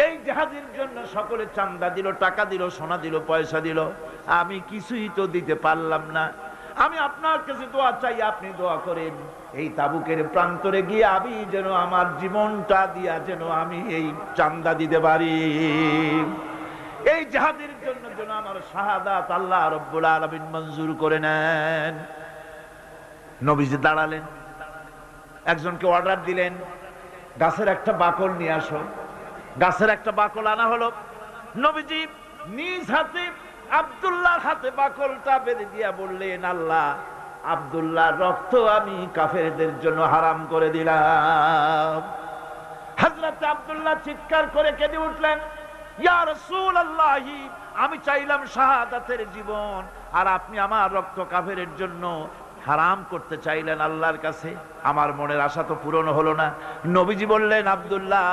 এই জিহাদের জন্য সকলে চান্দা দিল, টাকা দিল, সোনা দিল, পয়সা দিল, আমি কিছুই তো দিতে পারলাম না। আমি আপনার কাছে দোয়া চাই, আপনি দোয়া করেন, এই তাবুকের প্রান্তরে গিয়ে আমি যেন আমার জীবনটা দিয়া যেন আমি এই চান্দা দিতে পারি, এই জিহাদের জন্য যেন আমার শাহাদাত আল্লাহ রাব্বুল আলামিন মঞ্জুর করে নেন। নবীজি দাঁড়ালেন, একজনকে অর্ডার দিলেন, গাছের একটা বাকল নিয়ে আসো। গাছের একটা বাকল আনা হলো। নবীজি নিজ হাতে আব্দুল্লাহর হাতে বাকলটা বেঁধে দিয়া বললেন, আল্লাহ, আব্দুল্লাহর রক্ত আমি কাফেরদের জন্য হারাম করে দিলাম। হযরত আব্দুল্লাহ চিৎকার করে কেঁদে উঠলেন, ইয়া রাসূলুল্লাহ, আমি চাইলাম শাহাদাতের জীবন, আর আপনি আমার রক্ত কাফেরের জন্য হারাম করতে চাইলেন আল্লাহর কাছে। আমার মনের আশা তো পূরণ হলো না। নবীজি বললেন, আব্দুল্লাহ,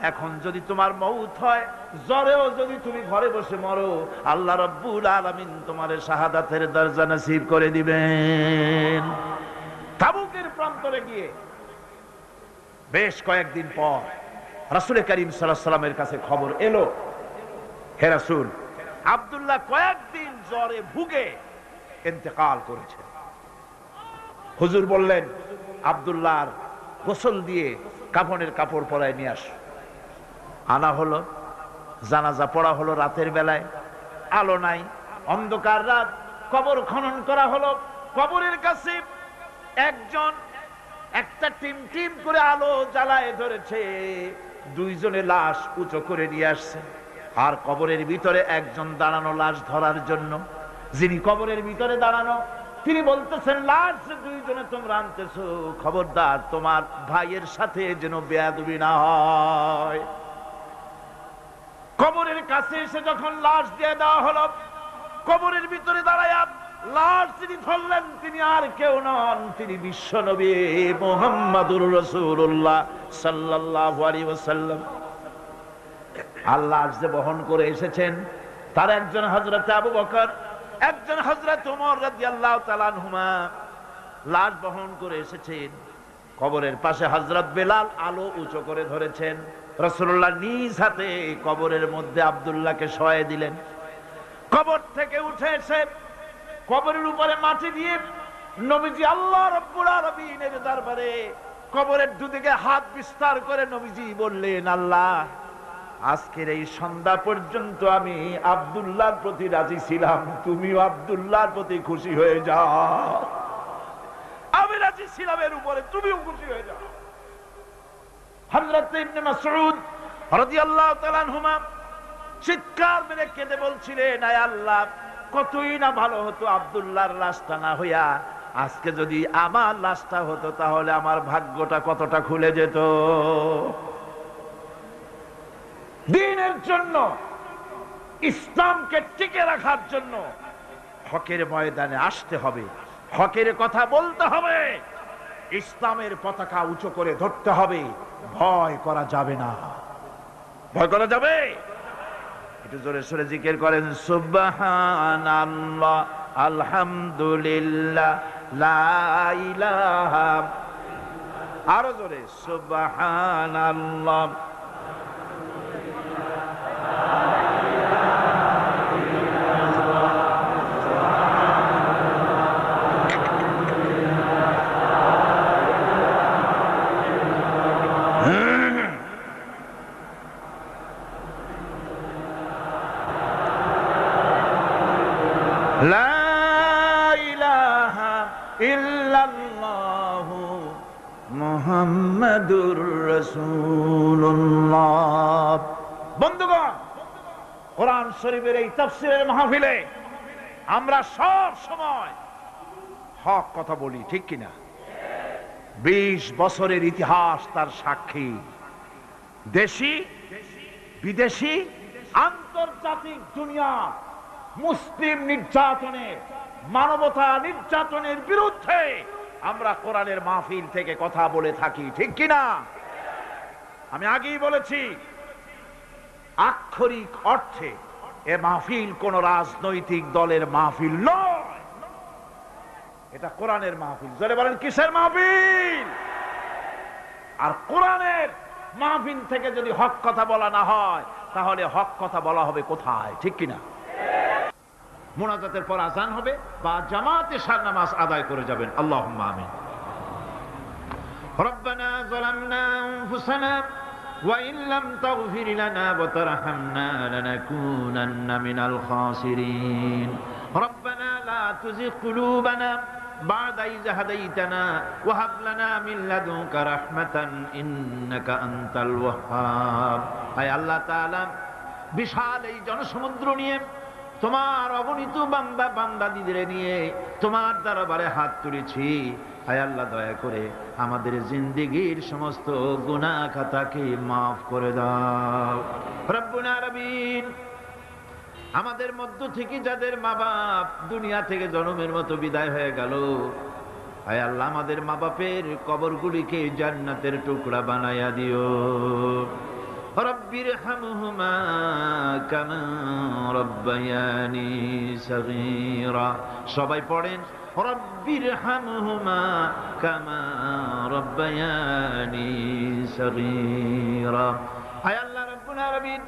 এখন যদি তোমার মউত হয়, জ্বরেও যদি তুমি ঘরে বসে মরো, আল্লাহ রাব্বুল আলামিন তোমার শাহাদাতের দরজা নসিব করে দিবেন। তাবুকের প্রান্তরে গিয়ে বেশ কয়েকদিন পর রাসূল করিম সাল্লাল্লাহু আলাইহি ওয়াসাল্লামের কাছে খবর এলো, হে রাসূল, আব্দুল্লাহ কয়েকদিন জ্বরে ভুগে ইন্তেকাল করেছে। হুজুর বললেন, আব্দুল্লাহর গোসল দিয়ে কাফনের কাপড় পরায় নিয়ে আস। আনা হলো, জানাজা পড়া হলো রাতের বেলায়, আলো নাই, অন্ধকার রাত, কবর খনন করা হলো। কবরের কাছে একজন একটা টিম টিম করে আলো জ্বালায় ধরেছে, দুইজনে লাশ উঁচু করে নিয়ে আসছে। আর কবরের ভিতরে একজন দাঁড়ানো লাশ ধরার জন্য। যিনি কবরের ভিতরে দাঁড়ানো তিনি বলতেছেন, লাশ দুইজনে তোমরা আনতেছো, খবরদার তোমার ভাইয়ের সাথে যেন বেয়াদবি না হয়। কবরের কাছে এসে যখন লাশ দিয়ে দেওয়া হলো, কবরের ভিতরে দাঁড়ায়া লাশ যিনি ধরলেন তিনি আর কেউ নন, তিনি বিশ্বনবী মুহাম্মদুর রাসূলুল্লাহ সাল্লাল্লাহু আলাইহি ওয়াসাল্লাম। আল্লাহ যে বহন করে এসেছেন তার একজন হযরত আবু বকর, একজন হযরত ওমর রাদিয়াল্লাহু তাআলা আনহুমা লাশ বহন করে এসেছেন। কবরের পাশে হযরত বেলাল আলো উঁচু করে ধরেছেন। রাসূলুল্লাহ নিজ হাতে কবরের মধ্যে আব্দুল্লাহকে শোয়ায় দিলেন। কবর থেকে উঠে এসে কবরের উপরে মাটি দিয়ে নবীজি আল্লাহ রাব্বুল আলামিনের দরবারে কবরের দুদিকে হাত বিস্তার করে নবীজি বললেন, আল্লাহ, আজকের এই সন্ধ্যা পর্যন্ত আমি আব্দুল্লাহর প্রতি রাজি ছিলাম, তুমিও আব্দুল্লাহর প্রতি খুশি হয়ে যাও। আমি রাজি ছিলাম এর উপরে, তুমিও খুশি হয়ে যাও। হযরত ইবনে মাসউদ রাদিয়াল্লাহু তাআলা আনহুমা চিৎকার মেরে কেঁদে বলছিলেন, আয় আল্লাহ, কতই না ভালো হতো আব্দুল্লাহর লাশটা না হইয়া আজকে যদি আমার লাশটা হতো, তাহলে আমার ভাগ্যটা কতটা খুলে যেত। দ্বীনের জন্য, ইসলামকে টিকে রাখার জন্য হকের ময়দানে আসতে হবে, হকের কথা বলতে হবে, ইসলামের পতাকা উঁচু করে ধরতে হবে। ভয় করা যাবে না। ভয় করা যাবে? একটু জোরে সোরে জিকির করেন, সুবহানাল্লাহ, আলহামদুলিল্লাহ, লা ইলাহা, আরো জোরে, সুবহানাল্লাহ। মুহাম্মাদুর রাসূলুল্লাহ। বন্ধুগণ, কোরআন শরীফের এই তাফসীরের মাহফিলে আমরা সব সময় হক কথা বলি, ঠিক কিনা? 20 বছরের ইতিহাস তার সাক্ষী। দেশি বিদেশি আন্তর্জাতিক দুনিয়া মুসলিম নির্যাতনের, মানবতা নির্যাতনের বিরুদ্ধে আমরা কোরআনের মাহফিল থেকে কথা বলে থাকি, ঠিক কিনা? আমি আগেই বলেছি, আক্ষরিক অর্থে এ মাহফিল কোন রাজনৈতিক দলের মাহফিল নয়, এটা কোরআনের মাহফিল। জোরে বলেন, কিসের মাহফিল? আর কোরআনের মাহফিল থেকে যদি হক কথা বলা না হয়, তাহলে হক কথা বলা হবে কোথায়, ঠিক কিনা? মুনাজাতের পর আযান হবে বা জামাতে শার নামাজ আদায় করে যাবেন। আল্লাহুম্মা আমিন। রব্বানা যালামনা আনফুসানা ওয়া ইন লাম তাগফির লানা ওয়া তারহামনা লানাকুনান্না মিনাল খাসিরিন। রব্বানা লা তুযিগ কুলুবানা বা'দা ইয হাদাইতানা ওয়া হাব লানা মিন লাদুনকা রাহমাতান ইন্নাকা আনতাল ওয়াহ্হাব। আয় আল্লাহ তাআলা, বিশাল এই জনসমুদ্র নিয়ে তোমার অগণিত বান্দা বান্দাদিদের নিয়ে তোমার দরবারে হাত তুলেছি। হায় আল্লাহ, দয়া করে আমাদের জিন্দেগীর সমস্ত গুনাহ খাতাকে মাফ করে দাও। রব্বুল আলামিন, আমাদের মধ্য থেকে যাদের মা বাপ দুনিয়া থেকে জনমের মতো বিদায় হয়ে গেল, হায় আল্লাহ, আমাদের মা বাপের কবরগুলিকে জান্নাতের টুকরা বানায়া দিও। রব্বিরহামহুমা কামা রব্বায়ানি সগীরা। সবাই পড়েন, রব্বিরহামহুমা কামা রব্বায়ানি সগীরা। আয় আল্লাহ রাব্বুল আলামিন,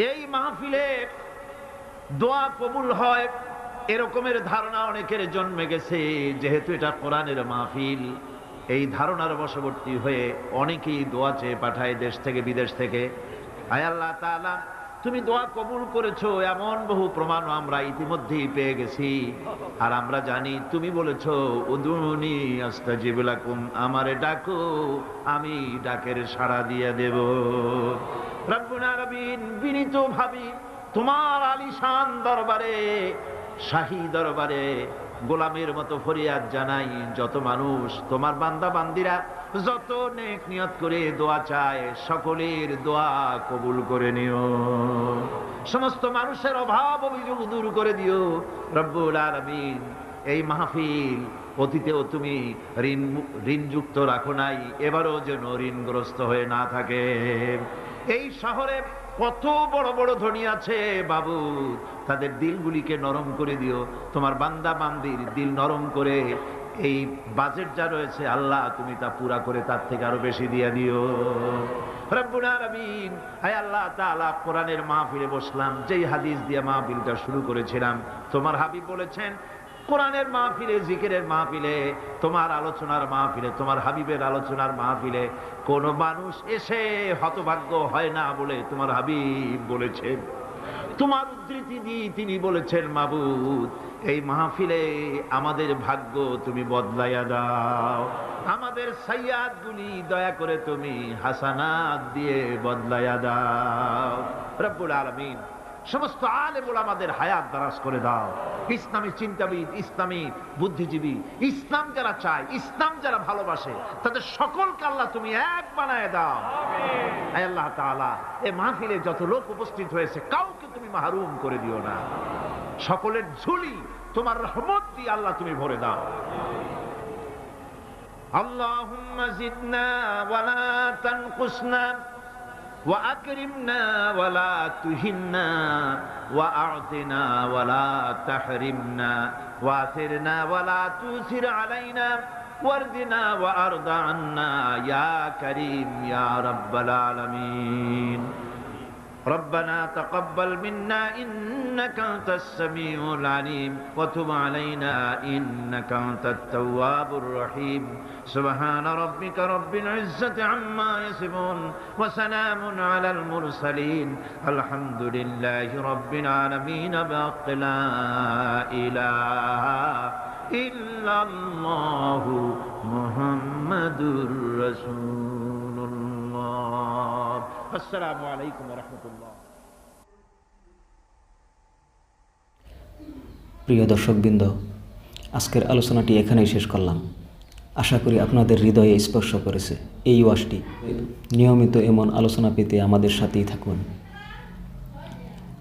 এই মাহফিলে দোয়া কবুল হয় এরকমের ধারণা অনেকের জন্মে গেছে। যেহেতু এটা কোরআনের মাহফিল, এই ধারণার বশবর্তী হয়ে অনেকেই দোয়া চেয়ে পাঠায় দেশ থেকে বিদেশ থেকে। আয় আল্লাহ তাআলা, তুমি দোয়া কবুল করেছো এমন বহু প্রমাণও আমরা ইতিমধ্যেই পেয়ে গেছি। আর আমরা জানি তুমি বলেছো উদুনি আস্তাজিব লাকুম, আমারে ডাকো আমি ডাকের সাড়া দিয়ে দেব। রব্বুল আলামিন, বিনীত ভাবি তোমার আলিশান দরবারে, শাহী দরবারে গোলামের মতো ফরিয়াদ জানাই। যত মানুষ তোমার বান্দা বান্দিরা যত নেক নিয়ত করে দোয়া চায়, সকলের দোয়া কবুল করে নিও। সমস্ত মানুষের অভাব অভিযোগ দূর করে দিও রব্বুল আলামিন। এই মাহফিল অতীতেও তুমি ঋণযুক্ত রাখো নাই, এবারও যেন ঋণগ্রস্ত হয়ে না থাকে। এই শহরে কত বড় বড় ধনী আছে বাবু, তাদের দিলগুলিকে নরম করে দিও। তোমার বান্দা বান্দির দিল নরম করে এই বাজেট যা রয়েছে আল্লাহ তুমি তা পুরা করে তার থেকে আরো বেশি দিয়ে দিও রব্বুল আলামিন। আয় আল্লাহ তাআলা, কোরআনের মাহফিলে বসলাম, যেই হাদিস দিয়ে মাহফিলটা শুরু করেছিলাম, তোমার হাবিব বলেছেন কোরআনের মাহফিলে, জিকিরের মাহফিলে, তোমার আলোচনার মাহফিলে, তোমার হাবিবের আলোচনার মাহফিলে কোন মানুষ এসে হতভাগ্য হয় না বলে তোমার হাবিব বলেছেন। তোমার উদ্ধৃতি দিয়ে তিনি বলেছেন, মাবুদ এই মাহফিলে আমাদের ভাগ্য তুমি বদলাইয়া দাও, আমাদের সাইয়াদ গুলি দয়া করে তুমি হাসানাত দিয়ে বদলাইয়া দাও রব্বুল আলামিন। সমস্ত আলেম ওলামাদের হায়াত দারাজ করে দাও। ইসলামী চিন্তাবিদ, ইসলামী বুদ্ধিজীবী, ইসলাম যারা চায়, ইসলাম যারা ভালোবাসে, তাদের সকলকে আল্লাহ তুমি এক বানায় দাও। আয় আল্লাহ তাআলা, এই মাহফিলে যত লোক উপস্থিত হয়েছে কাউকে তুমি মাহরুম করে দিও না। সকলের ঝুলি তোমার রহমত দিয়ে আল্লাহ তুমি ভরে দাও। আল্লাহুম্মা জিদনা ওয়ালা তানকুসনা وأكرمنا ولا تهنا وأعطنا ولا تحرمنا وآثرنا ولا تؤثر علينا واردنا وأرض عنا يا كريم يا رب العالمين. ربنا تقبل منا إنك أنت السميع العليم وتب علينا إنك أنت التواب الرحيم. سبحان ربك رب العزة عما يصفون وسلام على المرسلين الحمد لله رب العالمين. بحق لا إله إلا الله محمد رسول الله. السلام عليكم ورحمة الله. প্রিয় দর্শকবৃন্দ, আজকের আলোচনাটি এখানেই শেষ করলাম। আশা করি আপনাদের হৃদয়ে স্পর্শ করেছে এই ওয়াজটি। নিয়মিত এমন আলোচনা পেতে আমাদের সাথেই থাকুন।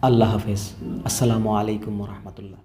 আল্লাহ হাফেজ। আসসালামু আলাইকুম ওয়া রাহমাতুল্লাহ।